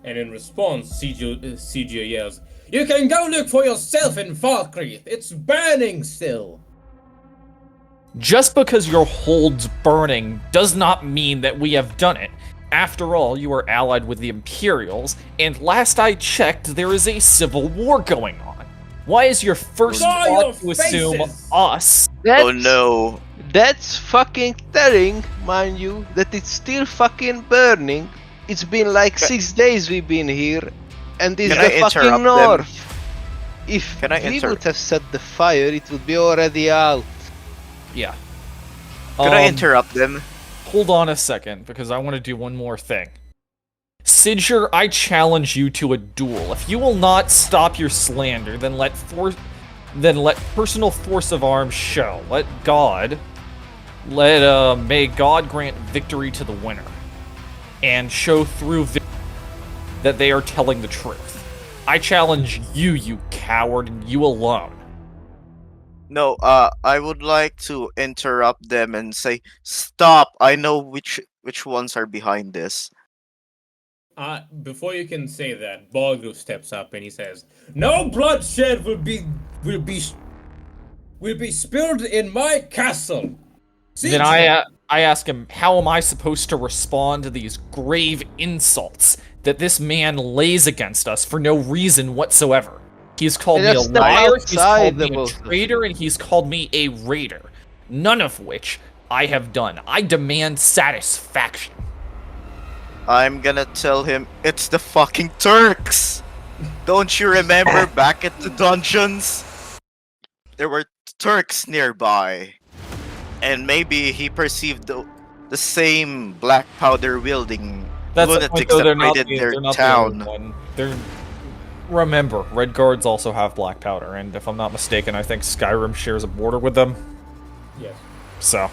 And in response, Sigia yells, "You can go look for yourself in Falkreath! It's burning still!" Just because your hold's burning does not mean that we have done it. After all, you are allied with the Imperials, and last I checked, there is a civil war going on. Why is your first Saw thought your to assume faces! us? That's, Oh no. That's fucking telling, mind you, that it's still fucking burning. It's been like 6 days we've been here, and it's Can I the interrupt fucking them? north. If Can I we inter- would have set the fire, it would be already out. Yeah. Could I interrupt them? Hold on a second, because I want to do one more thing. Sidger, I challenge you to a duel. If you will not stop your slander, then let personal force of arms show. May God grant victory to the winner, and show through that they are telling the truth. I challenge you, you coward, and you alone. No, I would like to interrupt them and say, stop, I know which ones are behind this. Before you can say that, Balgru steps up and he says, "No bloodshed will be spilled in my castle." Then I ask him, how am I supposed to respond to these grave insults that this man lays against us for no reason whatsoever? He's called me a Just step liar, he's outside called me the a both. traitor, and he's called me a raider. None of which I have done. I demand satisfaction. I'm gonna tell him it's the fucking Turks! Don't you remember back at the dungeons? There were Turks nearby. And maybe he perceived the same black powder wielding That's the point, lunatics though, that they're not raided the- their they're not the town. only one. Remember, Red Guards also have black powder, and if I'm not mistaken, I think Skyrim shares a border with them. Yes. So,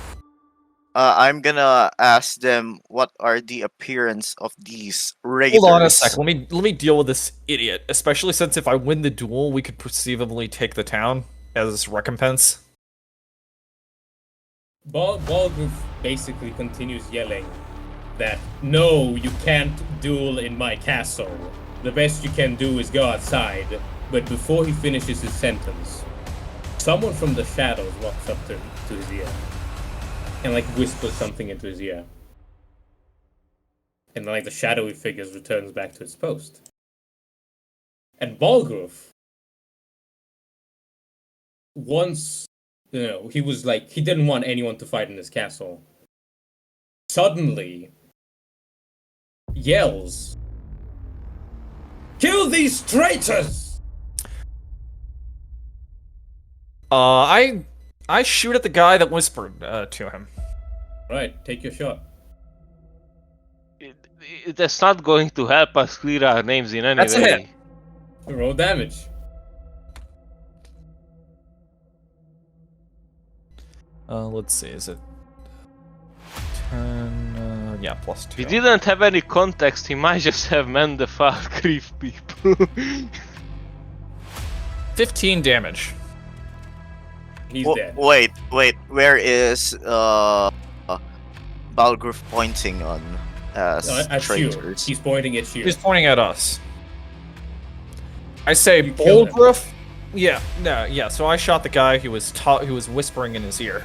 I'm gonna ask them what are the appearance of these raiders. hold on a sec. Let me deal with this idiot. Especially since if I win the duel, we could perceivably take the town as recompense. Balgru basically continues yelling that, "No, you can't duel in my castle. The best you can do is go outside." But before he finishes his sentence, someone from the shadows walks up to his ear and whispers something into his ear. And like the shadowy figures returns back to its post. And Balgruf, once, he was like, he didn't want anyone to fight in his castle. Suddenly, yells, "Kill these traitors!" I shoot at the guy that whispered to him. Right, take your shot. That's not going to help us clear our names in any That's a way. hit. Roll damage. Let's see, is it 10? Yeah, plus 2. If he didn't have any context, he might just have meant the far grief people. 15 damage. He's dead. Wait, where is Balgruf pointing on as At you. traitors? He's pointing at you. He's pointing at us. I say, You killed him. Balgruf. So I shot the guy who was whispering in his ear.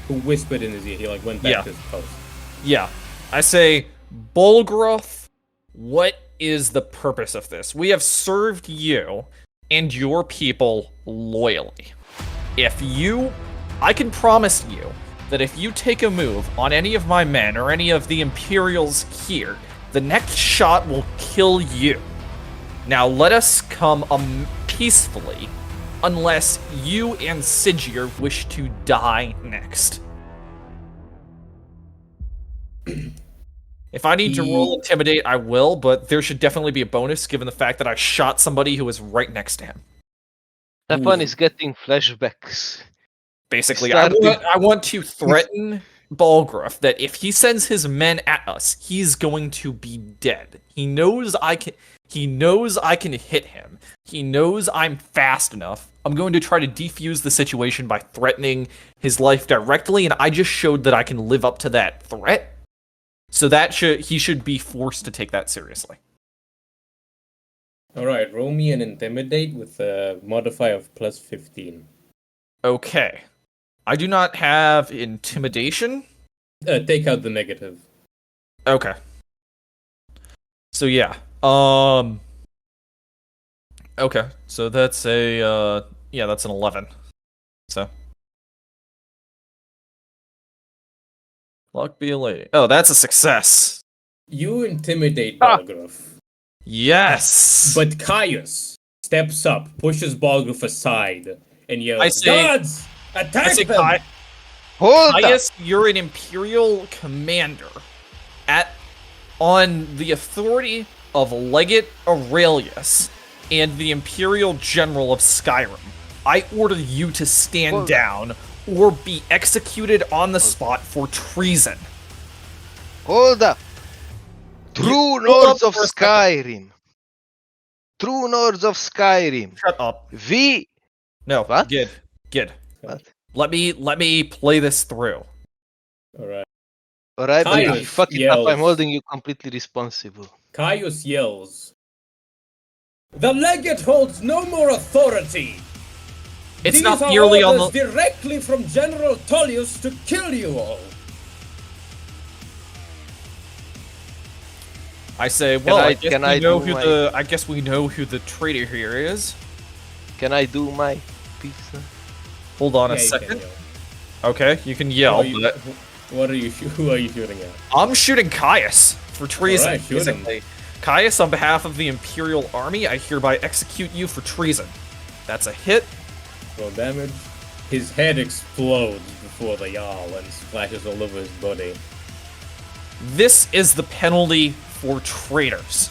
Who whispered in his ear. He like went back Yeah. to his post. Yeah. I say, Balgruf, what is the purpose of this? We have served you and your people loyally. I can promise you that if you take a move on any of my men or any of the Imperials here, the next shot will kill you. Now let us come peacefully, unless you and Sigir wish to die next. If I need to roll Intimidate, I will, but there should definitely be a bonus given the fact that I shot somebody who was right next to him. That one is getting flashbacks. Basically, I want to threaten Balgruf that if he sends his men at us, he's going to be dead. He knows I can hit him. He knows I'm fast enough. I'm going to try to defuse the situation by threatening his life directly, and I just showed that I can live up to that threat. So he should be forced to take that seriously. Alright, roll me an Intimidate with a modifier of plus 15. Okay. I do not have Intimidation. Take out the negative. Okay. So yeah. Okay. So that's that's an 11. So luck be a lady. Oh, that's a success. You intimidate Balgruf. Yes. But Caius steps up, pushes Balgruf aside, and yells, I say- "Guards! Attack them!" Hold up! Caius, you're an Imperial commander. On the authority of Legate Aurelius and the Imperial General of Skyrim, I order you to stand down or be executed on the spot for treason. Hold up! True Hold Lords up of for a second. Skyrim. True Lords of Skyrim. Shut up. No, What? Gid. What? Let me play this through. Alright. Alright, but if you Caius fuck it up, I'm yells. holding you completely responsible. Caius yells, "The legate holds no more authority! It's These not are merely on orders the. directly from General Tullius to kill you all!" I say, well, I guess can we I know do who my- the. I guess we know who the traitor here is. Can I do my piece? Hold on Yeah, a you second. can yell. Okay, you can yell, Who are but who are you shooting at? I'm shooting Caius for treason. Alright, shoot him. basically. Caius, on behalf of the Imperial Army, I hereby execute you for treason. That's a hit. Roll damage. His head explodes before the Jarl and splashes all over his body. This is the penalty for traitors.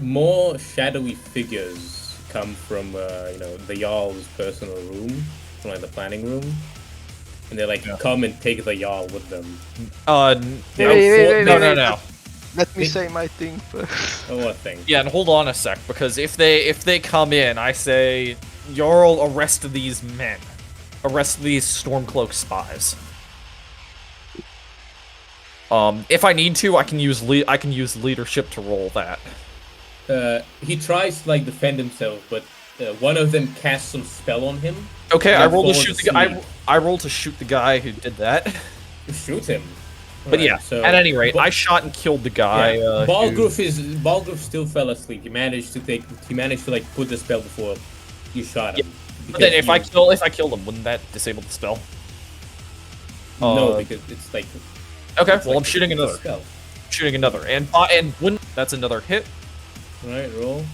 More shadowy figures come from, the Jarl's personal room, from like the planning room, and they come and take the Jarl with them. Wait, No. Let me say my thing first. Oh, what thing? Yeah, and hold on a sec, because if they come in, I say, Jarl, arrest these men. Arrest these Stormcloak spies. If I need to, I can use leadership to roll that. He tries to defend himself, but one of them casts some spell on him. Okay, and I then rolled to falls shoot the guy. asleep. I rolled to shoot the guy who did that. Shoot him. But yeah, so at any rate, I shot and killed the guy. Balgruf still fell asleep. He managed to like put the spell before you shot him. But then if I killed him, wouldn't that disable the spell? No, because it's like. Okay, it's well like I'm shooting another. Spell. Shooting another, and when that's another hit. Alright, roll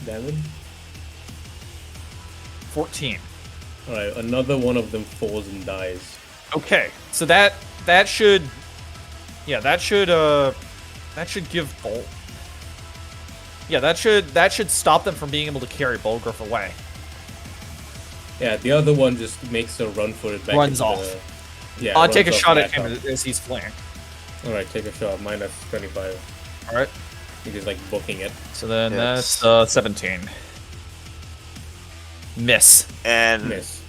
damage. 14. Alright, another one of them falls and dies. Okay, so that should give Bolt. Yeah, that should stop them from being able to carry Bolgraf away. Yeah, the other one just makes a run for it back. Runs into off. The, yeah, Take a runs shot off at him back as he's flanked. Alright, take a shot. Minus 25. Alright. He's like booking it. So then Yes. that's 17. Miss. And Miss.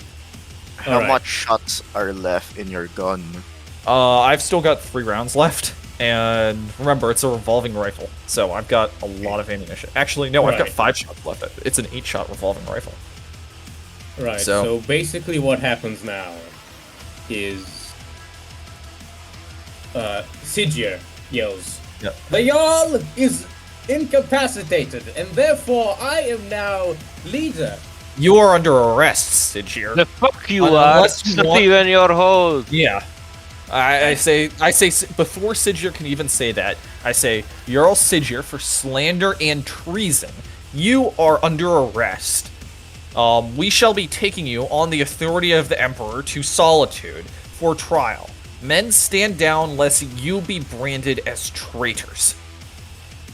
how Alright. much shots are left in your gun? I've still got 3 rounds left, and remember, it's a revolving rifle, so I've got a lot of ammunition. Actually, no, I've got Right. 5 shots left. It's an 8-shot revolving rifle. Right, So- so basically what happens now is Sigir yells, Yep. "The Jarl is incapacitated, and therefore I am now leader." You are under arrest, Sigir. The fuck you Unless are! you Not want- even your hold. Yeah. I say before Sigir can even say that, I say, Jarl Sigir, for slander and treason, you are under arrest. We shall be taking you on the authority of the Emperor to Solitude for trial. Men stand down lest you be branded as traitors.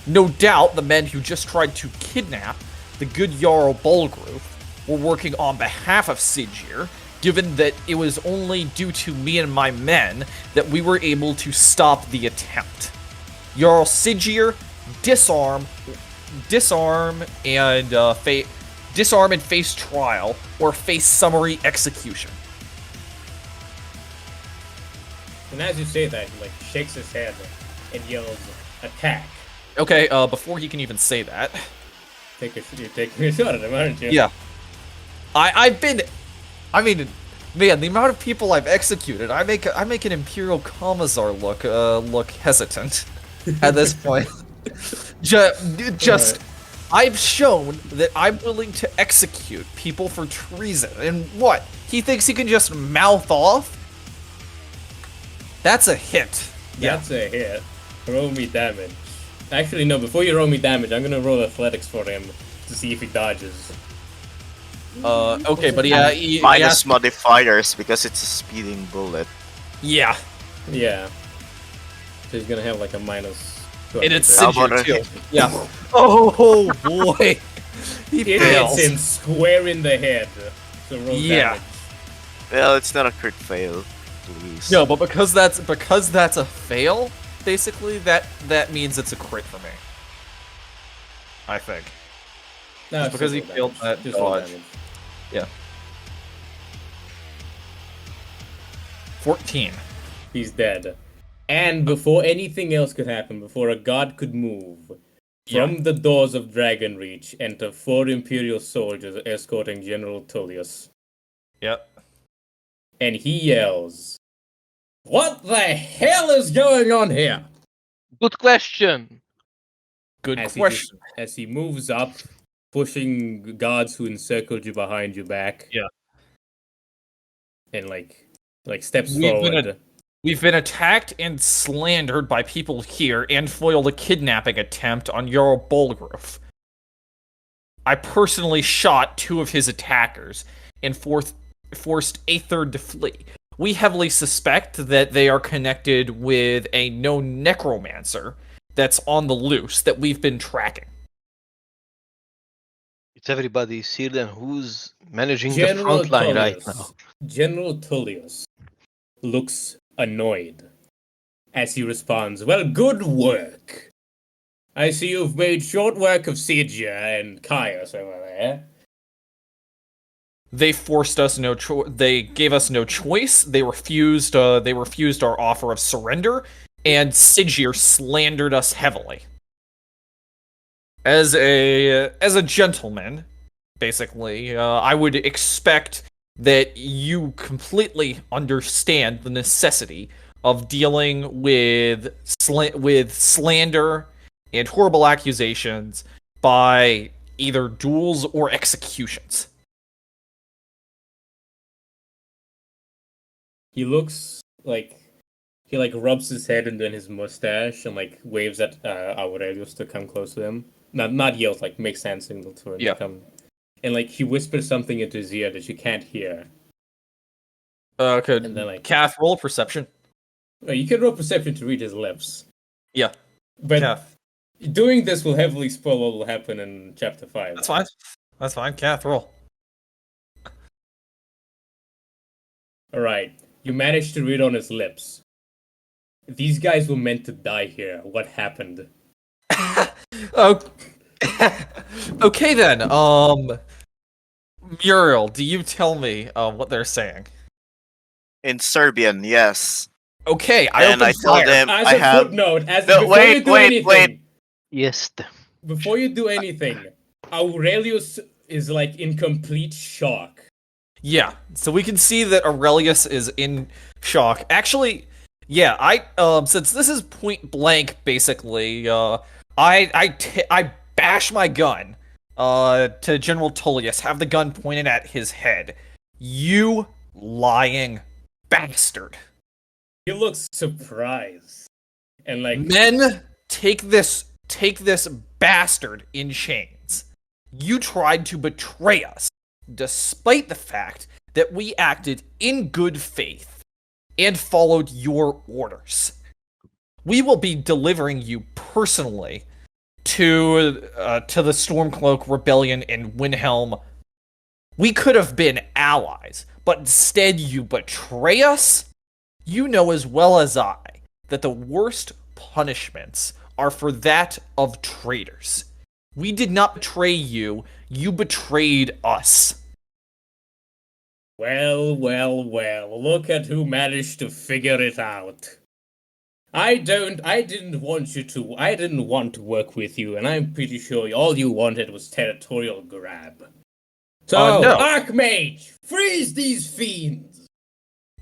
No doubt the men who just tried to kidnap the good Jarl Bolgruf were working on behalf of Sigir, given that it was only due to me and my men that we were able to stop the attempt. Jarl Sigir, disarm and face trial, or face summary execution. And as you say that, he like shakes his head and yells, "Attack!" Okay, before he can even say that, You're taking a shot at him, aren't you? yeah, I mean, man, the amount of people I've executed, I make an Imperial Commissar look hesitant at this point. Just, I've shown that I'm willing to execute people for treason, and what? He thinks he can just mouth off? That's a hit. That's a hit. Roll me damage. Actually, no, before you roll me damage, I'm gonna roll athletics for him to see if he dodges. Okay, but he Minus has- modifiers because it's a speeding bullet. yeah, Yeah. So he's gonna have like a minus. and it's How about Sigil a too. hit? Yeah. Oh boy, he It fails. hits him square in the head. So roll Yeah. damage. Well, it's not a crit fail, please. No, but because that's a fail, basically that means it's a crit for me. I think. No, Just because he roll failed damage. that Just roll dodge. damage. Yeah. 14. He's dead. And before anything else could happen, before a god could move, from the doors of Dragonreach enter 4 Imperial soldiers escorting General Tullius. Yep. And he yells, "What the hell is going on here?" Good question. Good As question. as he moves up, pushing guards who encircled you behind your back. Yeah. And like steps We've been forward. We've been attacked and slandered by people here and foiled a kidnapping attempt on Jarl Bolgruf. I personally shot 2 of his attackers and forced a third to flee. We heavily suspect that they are connected with a known necromancer that's on the loose that we've been tracking. It's everybody's here then. Who's managing the General front line right Tullius. now? General Tullius looks annoyed as he responds, "Well, good work. I see you've made short work of Sigia and Caius over there." They forced us no choice. They gave us no choice. They refused. They refused our offer of surrender, and Sigir slandered us heavily. As a gentleman, basically, I would expect that you completely understand the necessity of dealing with slander and horrible accusations by either duels or executions. He looks like he rubs his head and then his mustache and waves at Aurelius to come close to him. Not yells, makes hand signal to him to come. And he whispers something into his ear that you can't hear. Could and then Cath roll perception? You can roll perception to read his lips. Yeah. But Cath. doing this will heavily spoil what will happen in chapter 5. That's fine. That's fine. Cath, roll. Alright. You managed to read on his lips. These guys were meant to die here. What happened? Okay then. Muriel, do you tell me what they're saying? In Serbian, yes. Okay, And I told them As I a have. footnote, Wait. Yes. Before you do anything, Aurelius is in complete shock. Yeah, so we can see that Aurelius is in shock. Actually, yeah, since this is point blank, basically, I bash my gun to General Tullius, have the gun pointed at his head. You lying bastard. He looks surprised. And Men, take this bastard in chains. You tried to betray us, despite the fact that we acted in good faith and followed your orders. We will be delivering you personally to the Stormcloak Rebellion in Wilhelm. We could have been allies, but instead you betray us? You know as well as I that the worst punishments are for that of traitors. We did not betray you, you betrayed us. Well, look at who managed to figure it out. I didn't want to work with you, and I'm pretty sure all you wanted was territorial grab. So, no. Archmage, freeze these fiends!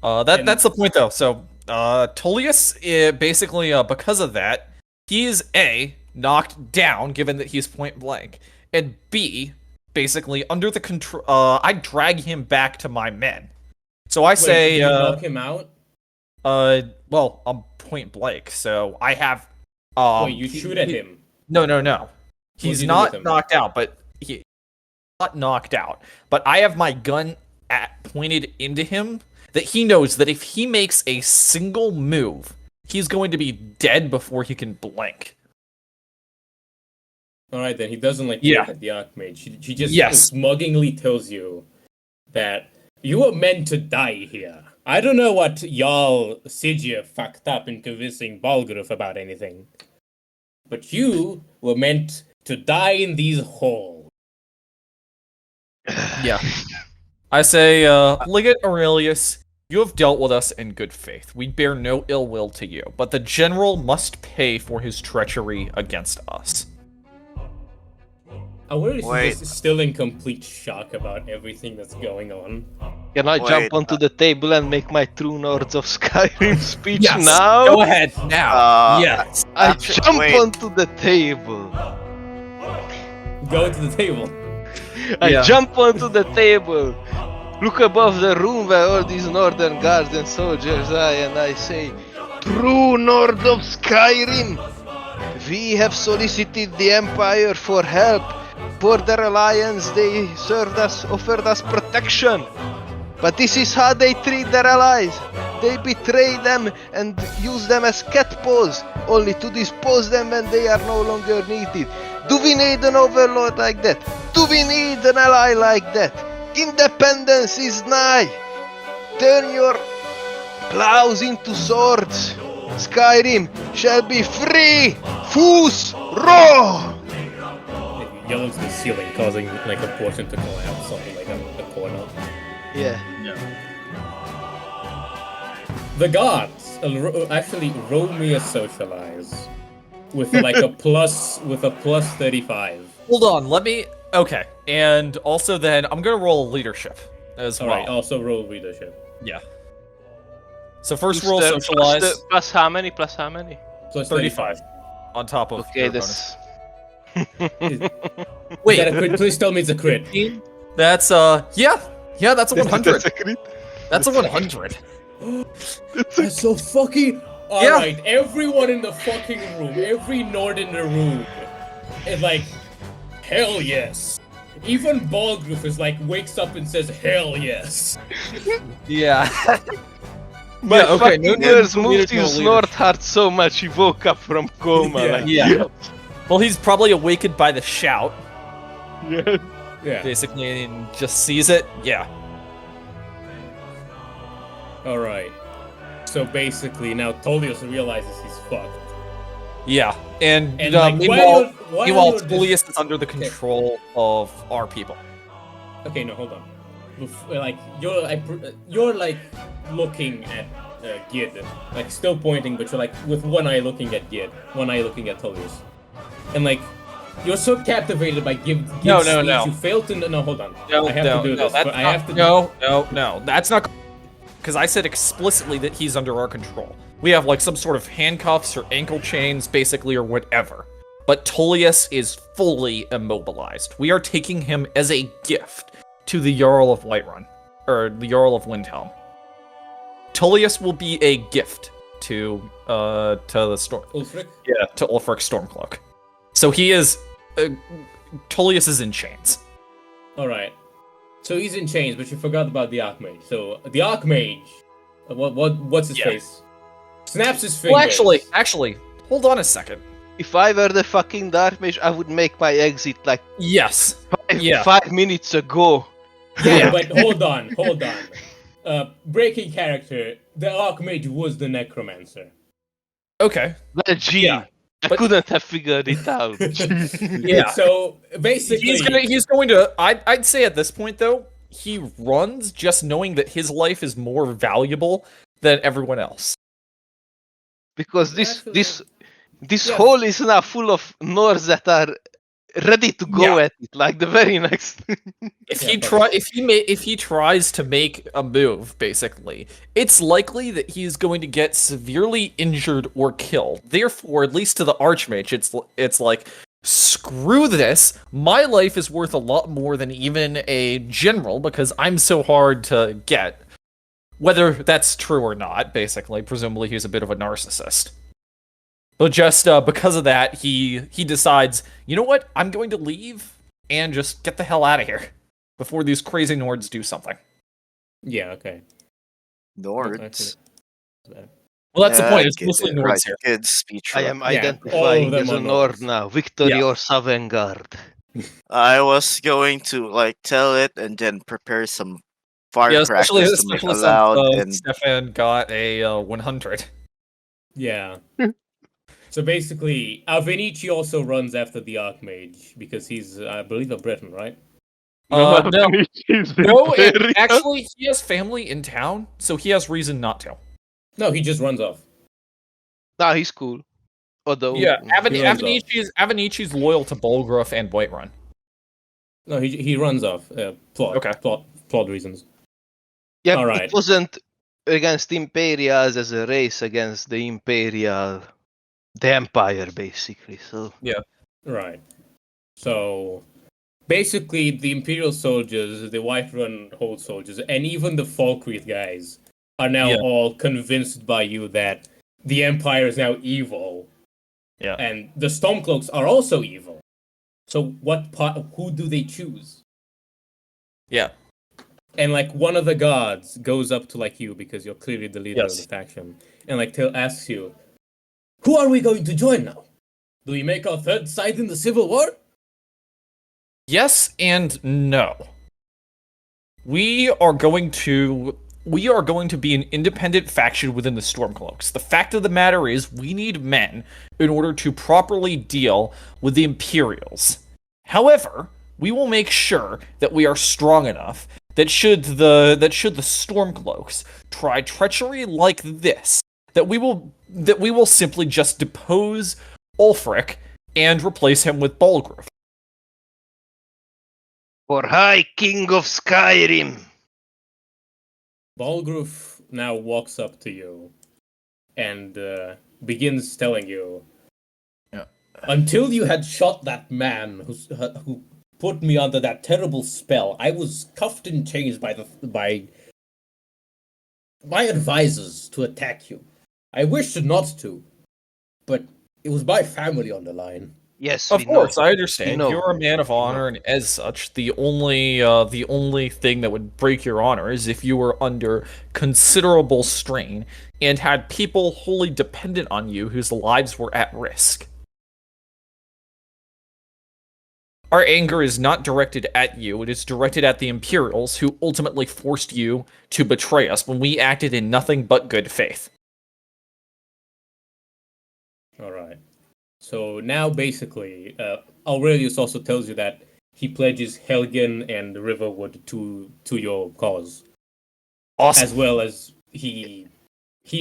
That's the point though. So, Tullius, basically, because of that, he's A, knocked down, given that he's point blank, and B, basically, under the control, I drag him back to my men. So I say, did you knock him out? Well, I'm point blank, so I have, Wait, you shoot at him? No. He's not knocked out, but not knocked out. But I have my gun pointed into him, that he knows that if he makes a single move, he's going to be dead before he can blink. Alright then, he doesn't look at the Archmage. He just smugglingly tells you that you were meant to die here. I don't know what y'all Sigir fucked up in convincing Balgruf about anything. But you were meant to die in these halls. Yeah. I say, Legate Aurelius, you have dealt with us in good faith. We bear no ill will to you, but the general must pay for his treachery against us. Aurelius is still in complete shock about everything that's going on. Can I jump onto the table and make my True Nords of Skyrim speech Yes, now? go ahead, now. Yes. I jump onto the table. Go to the table. I jump onto the table. Look above the room where all these northern guards and soldiers are, and I say, True Nord of Skyrim, we have solicited the Empire for help. For their alliance, they offered us protection. But this is how they treat their allies. They betray them and use them as cat paws, only to dispose them when they are no longer needed. Do we need an overlord like that? Do we need an ally like that? Independence is nigh. Turn your plows into swords. Skyrim shall be free. Fus Ro! It yells the ceiling, causing a portion to collapse, something like a corner. Yeah. The gods actually roll me a socialize with a plus 35. Hold on, okay. And also then, I'm gonna roll leadership as well. Alright, also roll leadership. Yeah. So first roll socialize. Plus how many? Plus how many? Plus 35 on top of Okay, your this. Wait, is that a crit? Please tell me it's a crit. That's yeah, that's a 100. That's a crit. That's a 100. That's so fucking. Yeah. Alright, everyone in the fucking room, every Nord in the room is like, hell yes. Even Balgruuf is like, wakes up and says, hell yes. Yeah. My Yeah, okay, fucking no ears moved communal his Nord heart so much he woke up from coma. Yeah. Like, Yeah. Well, he's probably awakened by the shout, yeah. Yeah. basically, and just sees it. Yeah. Alright. So basically, now Tolios realizes he's fucked. Yeah. And, And, like, meanwhile, while you're Tullius is under the control of our people. Okay, no, hold on. Like you're like looking at Gid, like still pointing, but you're like with one eye looking at Gid, one eye looking at Tullius, and like you're so captivated by Gid's No. speech, you fail to. No, hold on. I have to do this. That's But I not, have to. No. That's not. Because I said explicitly that he's under our control. We have like some sort of handcuffs or ankle chains, basically, or whatever. But Tullius is fully immobilized. We are taking him as a gift to the Jarl of Whiterun, or the Jarl of Windhelm. Tullius will be a gift to the storm. Ulfric? Yeah, to Ulfric Stormcloak. So he is. Tullius is in chains. All right. So he's in chains, but you forgot about the Archmage. So the Archmage, what's his face? Snaps his fingers. Well, actually, hold on a second. If I were the fucking Dark Mage, I would make my exit like Yes. 5 minutes ago. Yeah, but hold on. Breaking character. The Archmage was the Necromancer. Okay. Well, gee, I couldn't have figured it out. Yeah. So basically, he's going to. I'd say at this point though, he runs just knowing that his life is more valuable than everyone else. Because this hole is now full of Nords that are ready to go at it, like the very next. If he tries to make a move, basically, it's likely that he's going to get severely injured or killed. Therefore, at least to the Archmage, it's like, screw this. My life is worth a lot more than even a general because I'm so hard to get. Whether that's true or not, basically, presumably he's a bit of a narcissist. But just because of that, he decides, you know what? I'm going to leave and just get the hell out of here before these crazy Nords do something. Yeah, okay. Nords. Well, that's the point. It's mostly Nords right, here. Good speech. I am all identifying of them as a are Nord Nords. now. Victoriosa Vanguard. I was going to like tell it and then prepare some firecrackers to make especially loud since and Stefan got a 100. Yeah. So basically, Avenici also runs after the Archmage because he's, I believe, a Breton, right? No, actually, he has family in town, so he has reason not to. No, he just runs off. Nah, he's cool. Although, Yeah, He runs off. Avenici's loyal to Bolgruff and Whiterun. No, he runs off. Plot reasons. yeah, All right. it wasn't against Imperials as a race against the Imperial, the Empire, basically. So Right. So basically, the Imperial soldiers, the Whiterun Hold soldiers, and even the Falkreath guys are now all convinced by you that the Empire is now evil. Yeah. And the Stormcloaks are also evil. So who do they choose? Yeah. And like one of the gods goes up to like you because you're clearly the leader of the faction, and like asks you, "Who are we going to join now? Do we make our third side in the civil war?" Yes and no. We are going to be an independent faction within the Stormcloaks. The fact of the matter is, we need men in order to properly deal with the Imperials. However, we will make sure that we are strong enough that should the Stormcloaks try treachery like this, that we will simply just depose Ulfric and replace him with Balgruuf. for High King of Skyrim. Balgruuf now walks up to you and begins telling you, until you had shot that man who put me under that terrible spell, I was cuffed and chained by my advisors to attack you. I wished not to, but it was my family on the line. Yes, Of we course, know. I understand. know. You're a man of honor, and as such, the only thing that would break your honor is if you were under considerable strain and had people wholly dependent on you whose lives were at risk. Our anger is not directed at you, it is directed at the Imperials, who ultimately forced you to betray us when we acted in nothing but good faith. Alright. So now basically, Aurelius also tells you that he pledges Helgen and Riverwood to your cause. Awesome. As well as he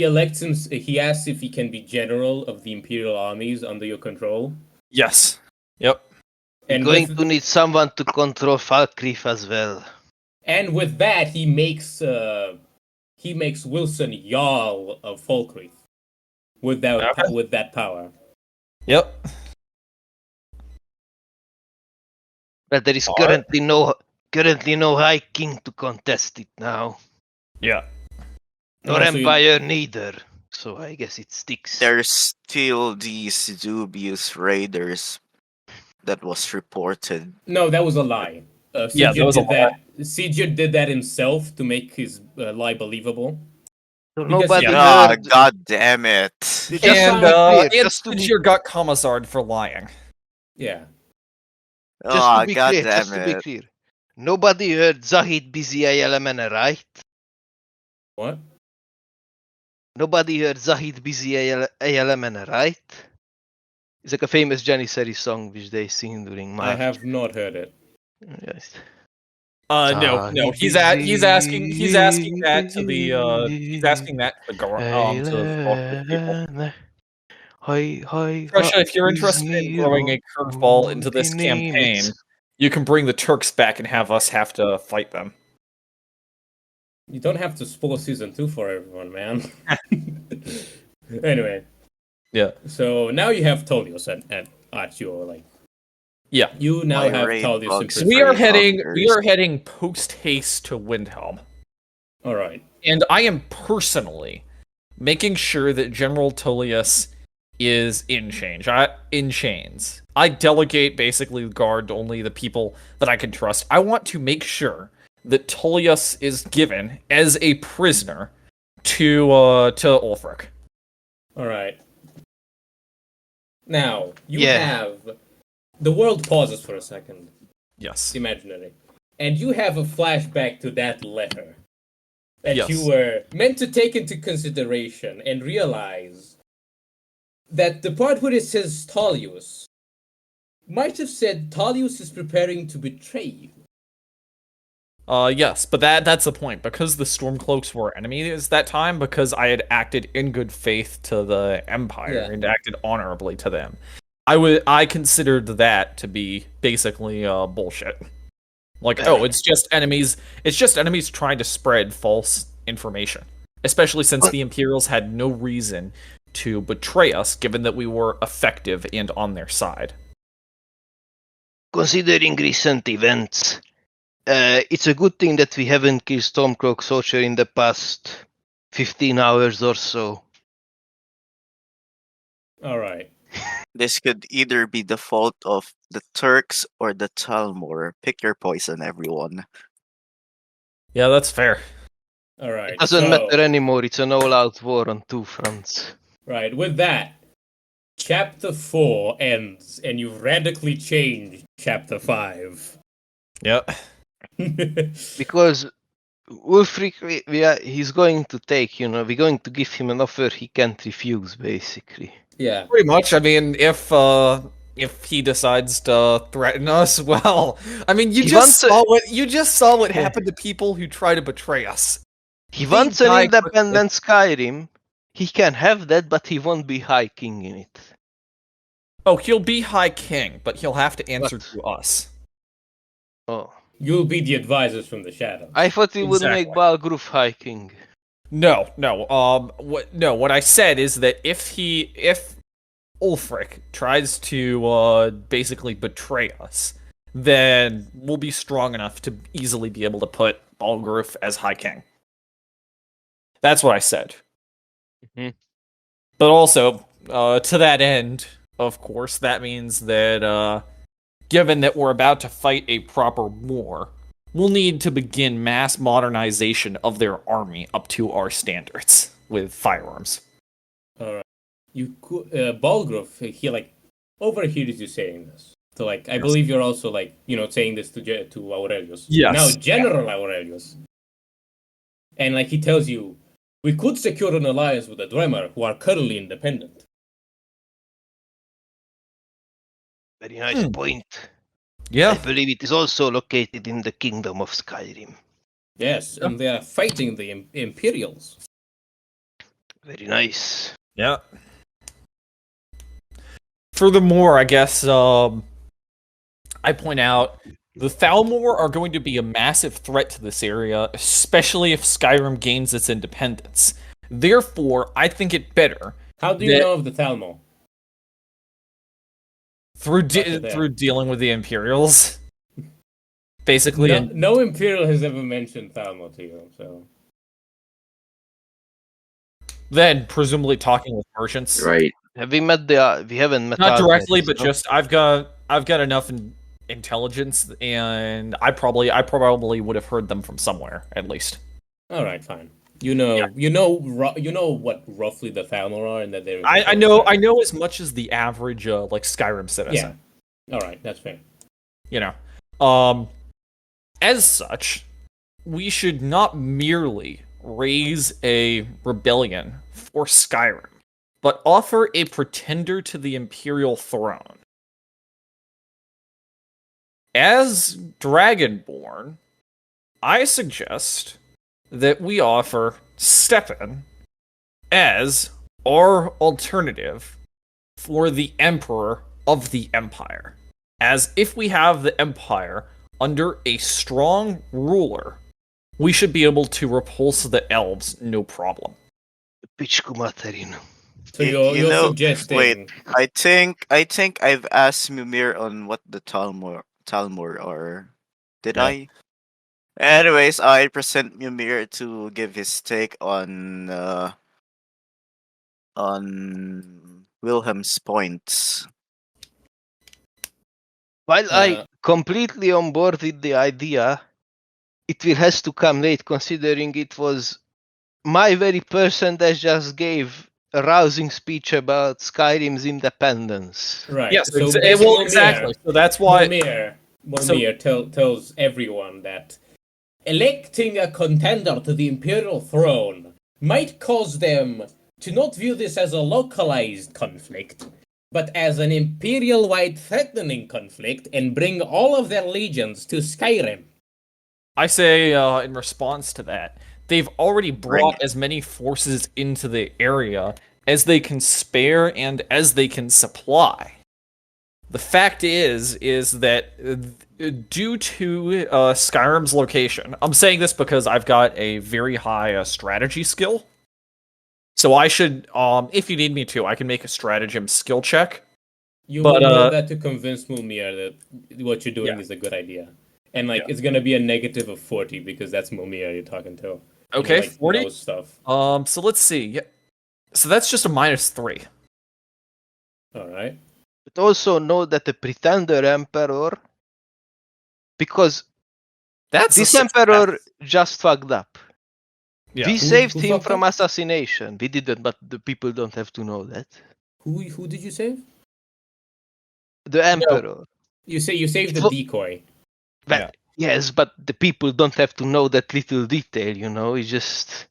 asks if he can be general of the Imperial armies under your control. Yes. Yep. We're And going to need someone to control Falkreath as well. And with that, he makes Wilson Jarl of Falkreath with that power. Yep. But there is currently no High King to contest it now. Yeah. Nor also Empire neither. So I guess it sticks. There's still these dubious raiders that was reported. No, that was a lie. Yeah, that was a lie. Sigurd did that himself to make his lie believable. So because- nobody Ah, heard. god damn it. Just to be And clear, just to it's be- your gut commissar for lying. Yeah. Ah, Just to be god clear, damn just to be it. clear. Nobody heard Zahid busy Elemena, right? What? Nobody heard Zahid busy Elemena, right? It's like a famous Janissary song which they sing during March. I have not heard it. Yes. No. He's asking that to the people. Prussia, if you're interested in throwing a curveball into this campaign, you can bring the Turks back and have us have to fight them. You don't have to spoil season 2 for everyone, man. Anyway. Yeah. So now you have Tullius at your Yeah. You now My have raid Tullius in bugs. prison. We are Officers. heading post haste to Windhelm. All right. And I am personally making sure that General Tullius is in chains. I delegate basically guard to only the people that I can trust. I want to make sure that Tullius is given as a prisoner to Ulfric. All right. Now, you Yeah. have... The world pauses for a second. Yes. Imaginary. And you have a flashback to that letter that Yes. you were meant to take into consideration and realize that the part where it says Tullius might have said Tullius is preparing to betray you. Yes, but that's the point. Because the Stormcloaks were enemies that time, because I had acted in good faith to the Empire Yeah. and acted honorably to them, I considered that to be basically bullshit. Like, it's just enemies trying to spread false information. Especially since the Imperials had no reason to betray us, given that we were effective and on their side. Considering recent events, it's a good thing that we haven't killed Stormcloak Soldier in the past 15 hours or so. All right. This could either be the fault of the Turks or the Talmor. Pick your poison, everyone. Yeah, that's fair. All right. It doesn't so- matter anymore, it's an all-out war on two fronts. Right, with that, Chapter 4 ends, and you've radically changed Chapter 5. Yep. Because Ulfric, he's going to take, we're going to give him an offer he can't refuse, basically. Yeah. Pretty much. I mean, if he decides to threaten us, well, I mean, you He just wants saw what happened to people who try to betray us. He They wants an die independent Skyrim. He can have that, but he won't be High King in it. Oh, he'll be High King, but he'll have to answer What? to us. Oh. You'll be the advisors from the shadows. I thought he would make Exactly. Balgruf High King. No. What I said is that if Ulfric tries to basically betray us, then we'll be strong enough to easily be able to put Balgruf as High King. That's what I said. Mhm. But also, to that end, of course, that means that given that we're about to fight a proper war, we'll need to begin mass modernization of their army up to our standards with firearms. All right. You could, Balgruf, he like overhears you saying this. So like, I believe you're also like, saying this to Aurelius. Yes. Now General Aurelius. And like he tells you, we could secure an alliance with the Dwemer, who are currently independent. Very nice point. Yeah. I believe it is also located in the kingdom of Skyrim. Yes, and they are fighting the Imperials. Very nice. Yeah. Furthermore, I guess I point out the Thalmor are going to be a massive threat to this area, especially if Skyrim gains its independence. Therefore, I think it better How do you know of the Thalmor? through dealing with the Imperials. Basically, No Imperial has ever mentioned Thalmor to you, so. then presumably talking with merchants. Right. Have we haven't met Not directly, Admiralgaius, but no? just I've got enough intelligence, and I probably would have heard them from somewhere at least. All right, fine. You know what roughly the Thalmor are, and that they're. I know as much as the average like Skyrim citizen. Yeah. All right, that's fair. As such, we should not merely raise a rebellion for Skyrim, but offer a pretender to the Imperial throne. As Dragonborn, I suggest that we offer Stefan as our alternative for the Emperor of the Empire. As if we have the Empire under a strong ruler, we should be able to repulse the elves no problem. Pichku Materin. So you're suggesting. Wait, I think I've asked Mimir on what the Talmor are. Did Yeah. I? Anyways, I present Mimir to give his take on Wilhelm's points. While I completely on board with the idea, it will has to come late, considering it was my very person that just gave a rousing speech about Skyrim's independence. Right. Yes, so exactly. So that's why. Mimir tells everyone that electing a contender to the Imperial throne might cause them to not view this as a localized conflict, but as an Imperial-wide threatening conflict and bring all of their legions to Skyrim. I say, in response to that, they've already brought as many forces into the area as they can spare and as they can supply. The fact is that due to Skyrim's location, I'm saying this because I've got a very high strategy skill. So I should, if you need me to, I can make a stratagem skill check. You will know that to convince Mumir that what you're doing is a good idea. And it's gonna be a negative of 40 because that's Mumir you're talking to. Okay, 40? Knows stuff. So let's see. Yeah. So that's just a -3. Alright. But also know that the pretender emperor, because this emperor just fucked up. Yeah. We saved who him fucked from up? assassination. We didn't, but the people don't have to know that. Who did you save? The emperor. You say you saved the decoy. But, yes, but the people don't have to know that little detail, It's just...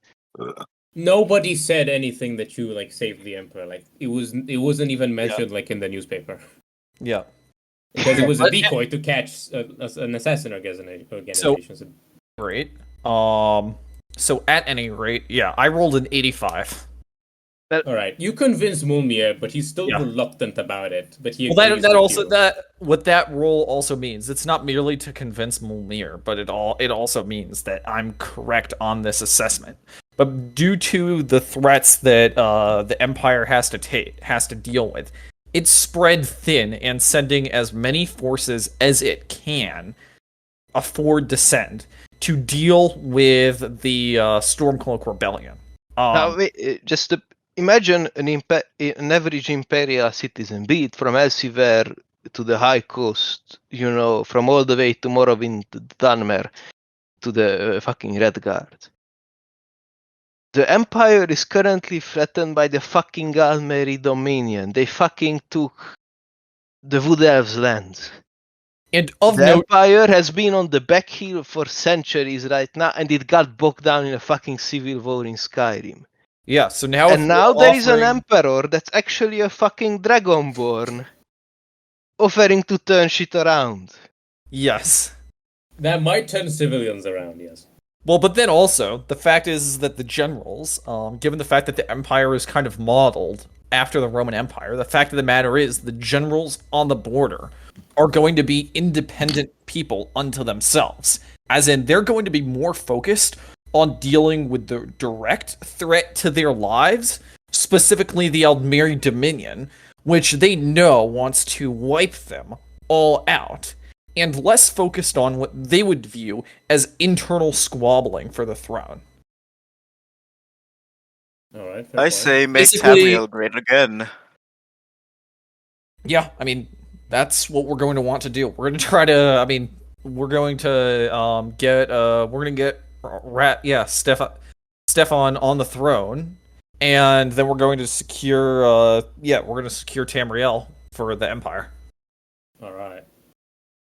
Nobody said anything that you saved the emperor. It wasn't even mentioned in the newspaper. Yeah. Because it was a decoy to catch an assassin organization. Great. So at any rate, I rolled an 85. Alright, you convinced Mumir, but he's still reluctant about it. But he what that roll also means, it's not merely to convince Mumir, but it also means that I'm correct on this assessment. But due to the threats that the Empire has to deal with, it's spread thin and sending as many forces as it can afford to send to deal with the Stormcloak Rebellion. Now, imagine an average Imperial citizen, be it from Elsewhere to the High Coast, from all the way to Morrowind, to Dunmer, to the fucking Red Guard. The Empire is currently threatened by the fucking Almeri Dominion. They fucking took the Wood Elves' lands. And of the note, Empire has been on the back heel for centuries right now, and it got bogged down in a fucking civil war in Skyrim. yeah. So now, And now there is an Emperor that's actually a fucking Dragonborn, offering to turn shit around. Yes. That might turn civilians around, yes. Well, but then also, the fact is that the generals, given the fact that the Empire is kind of modeled after the Roman Empire, the fact of the matter is the generals on the border are going to be independent people unto themselves. As in, they're going to be more focused on dealing with the direct threat to their lives, specifically the Aldmeri Dominion, which they know wants to wipe them all out, and less focused on what they would view as internal squabbling for the throne. Alright, I say make Basically- Tamriel great again. Yeah, I mean, that's what we're going to want to do. We're going to try to, we're going to get Stefan on the throne, and then we're going to secure Tamriel for the Empire. Alright.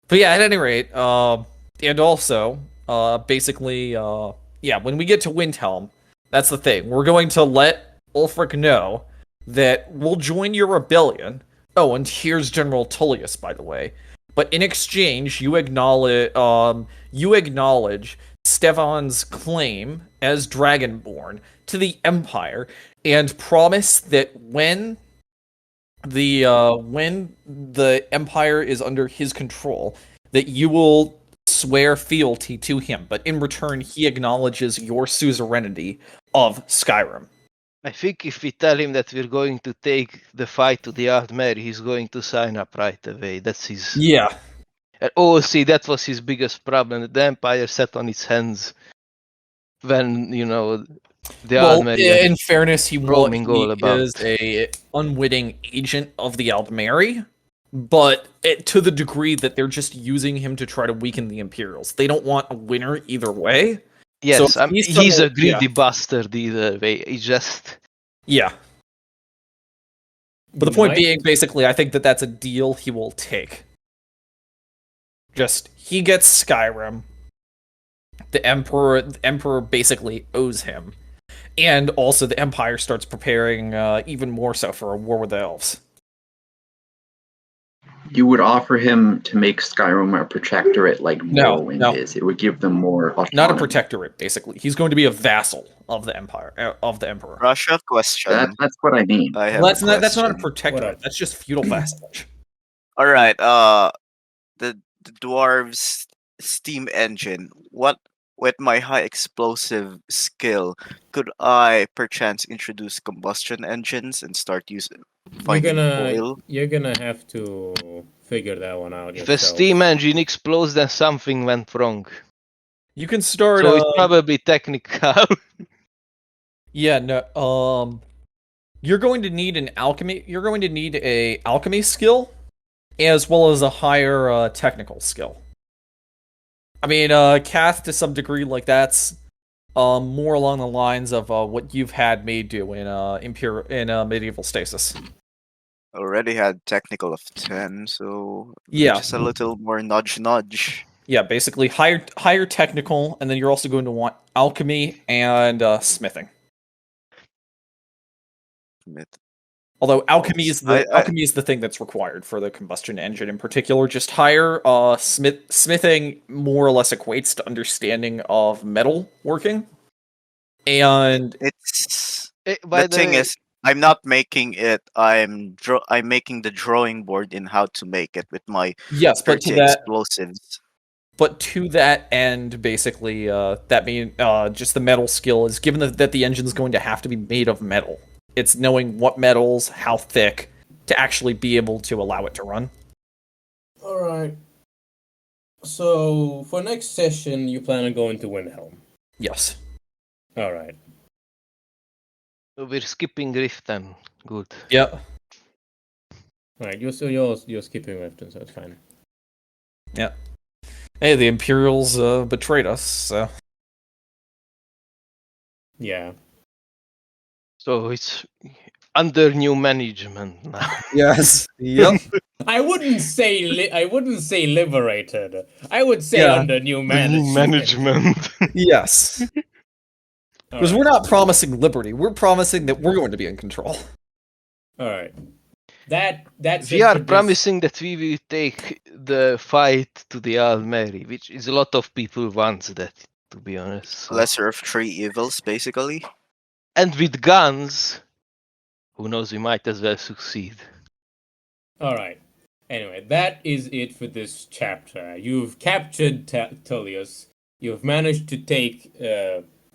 But yeah, at any rate, and also, when we get to Windhelm, that's the thing. We're going to let Ulfric know that we'll join your rebellion. Oh, and here's General Tullius, by the way. But in exchange, you acknowledge Stefan's claim as Dragonborn to the Empire, and promise that when the Empire is under his control, that you will swear fealty to him, but in return he acknowledges your suzerainty of Skyrim. I think if we tell him that we're going to take the fight to the Aldmeri, he's going to sign up right away. That's his... Yeah. Oh, see, that was his biggest problem. The Empire sat on its hands when, the Aldmeri... In fairness, he roaming all about. is a unwitting agent of the Aldmeri, but to the degree that they're just using him to try to weaken the Imperials. They don't want a winner either way. Yes, So he's a greedy bastard either way. He just... Yeah. But the point being, basically, I think that that's a deal he will take. Just, he gets Skyrim. The Emperor basically owes him. And also the Empire starts preparing even more so for a war with the elves. You would offer him to make Skyrim a protectorate like Morrowind No. is. It would give them more autonomy. Not a protectorate, basically. He's going to be a vassal of the Empire, of the Emperor. Russia question. That's what I mean. I have Well, a that's not a question. protectorate. That's just feudal vassalage. All right. The dwarves' steam engine. What with my high explosive skill, could I perchance introduce combustion engines and start finding oil? You're gonna have to figure that one out If yourself. a steam engine explodes, then something went wrong. You can start. So it's probably technical. Yeah. No. You're going to need an alchemy. You're going to need a alchemy skill, as well as a higher technical skill. I mean, Cath to some degree, like that's more along the lines of what you've had me do in medieval stasis. Already had technical of 10, so Yeah. just a little more nudge. Yeah, basically higher technical, and then you're also going to want alchemy and smithing. Although alchemy is the thing that's required for the combustion engine in particular. Just higher smithing more or less equates to understanding of metal working. And The thing is, I'm not making it. I'm making the drawing board in how to make it with my yes, but 30 to that explosives. But to that end, basically, that mean just the metal skill is given that the engine's going to have to be made of metal. It's knowing what metals, how thick, to actually be able to allow it to run. All right. So for next session, you plan on going to Windhelm. Yes. All right. So we're skipping Riften. Good. Yeah. All right. You're skipping Riften, so it's fine. Yeah. Hey, the Imperials betrayed us, so... Yeah. So it's under new management now. Yes. Yep. I wouldn't say liberated. I would say Yeah. under new management. Yes. Because we're not promising liberty. We're promising that we're going to be in control. All right. That's We are promising that we will take the fight to the Almeri, which is a lot of people want that, to be honest. Lesser of three evils, basically. And with guns, who knows, we might as well succeed. All right. Anyway, that is it for this chapter. You've captured Tullius. You've managed to take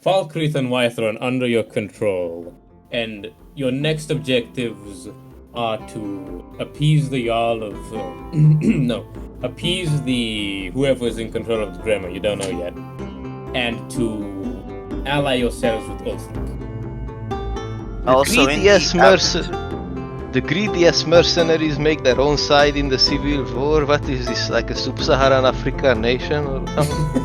Falkreath and Wythron under your control. And your next objectives are to appease the Jarl of... appease the... whoever is in control of the Grammar, you don't know yet. And to ally yourselves with Ulfric. The greediest mercenaries make their own side in the civil war. What is this, like a sub-Saharan African nation or something?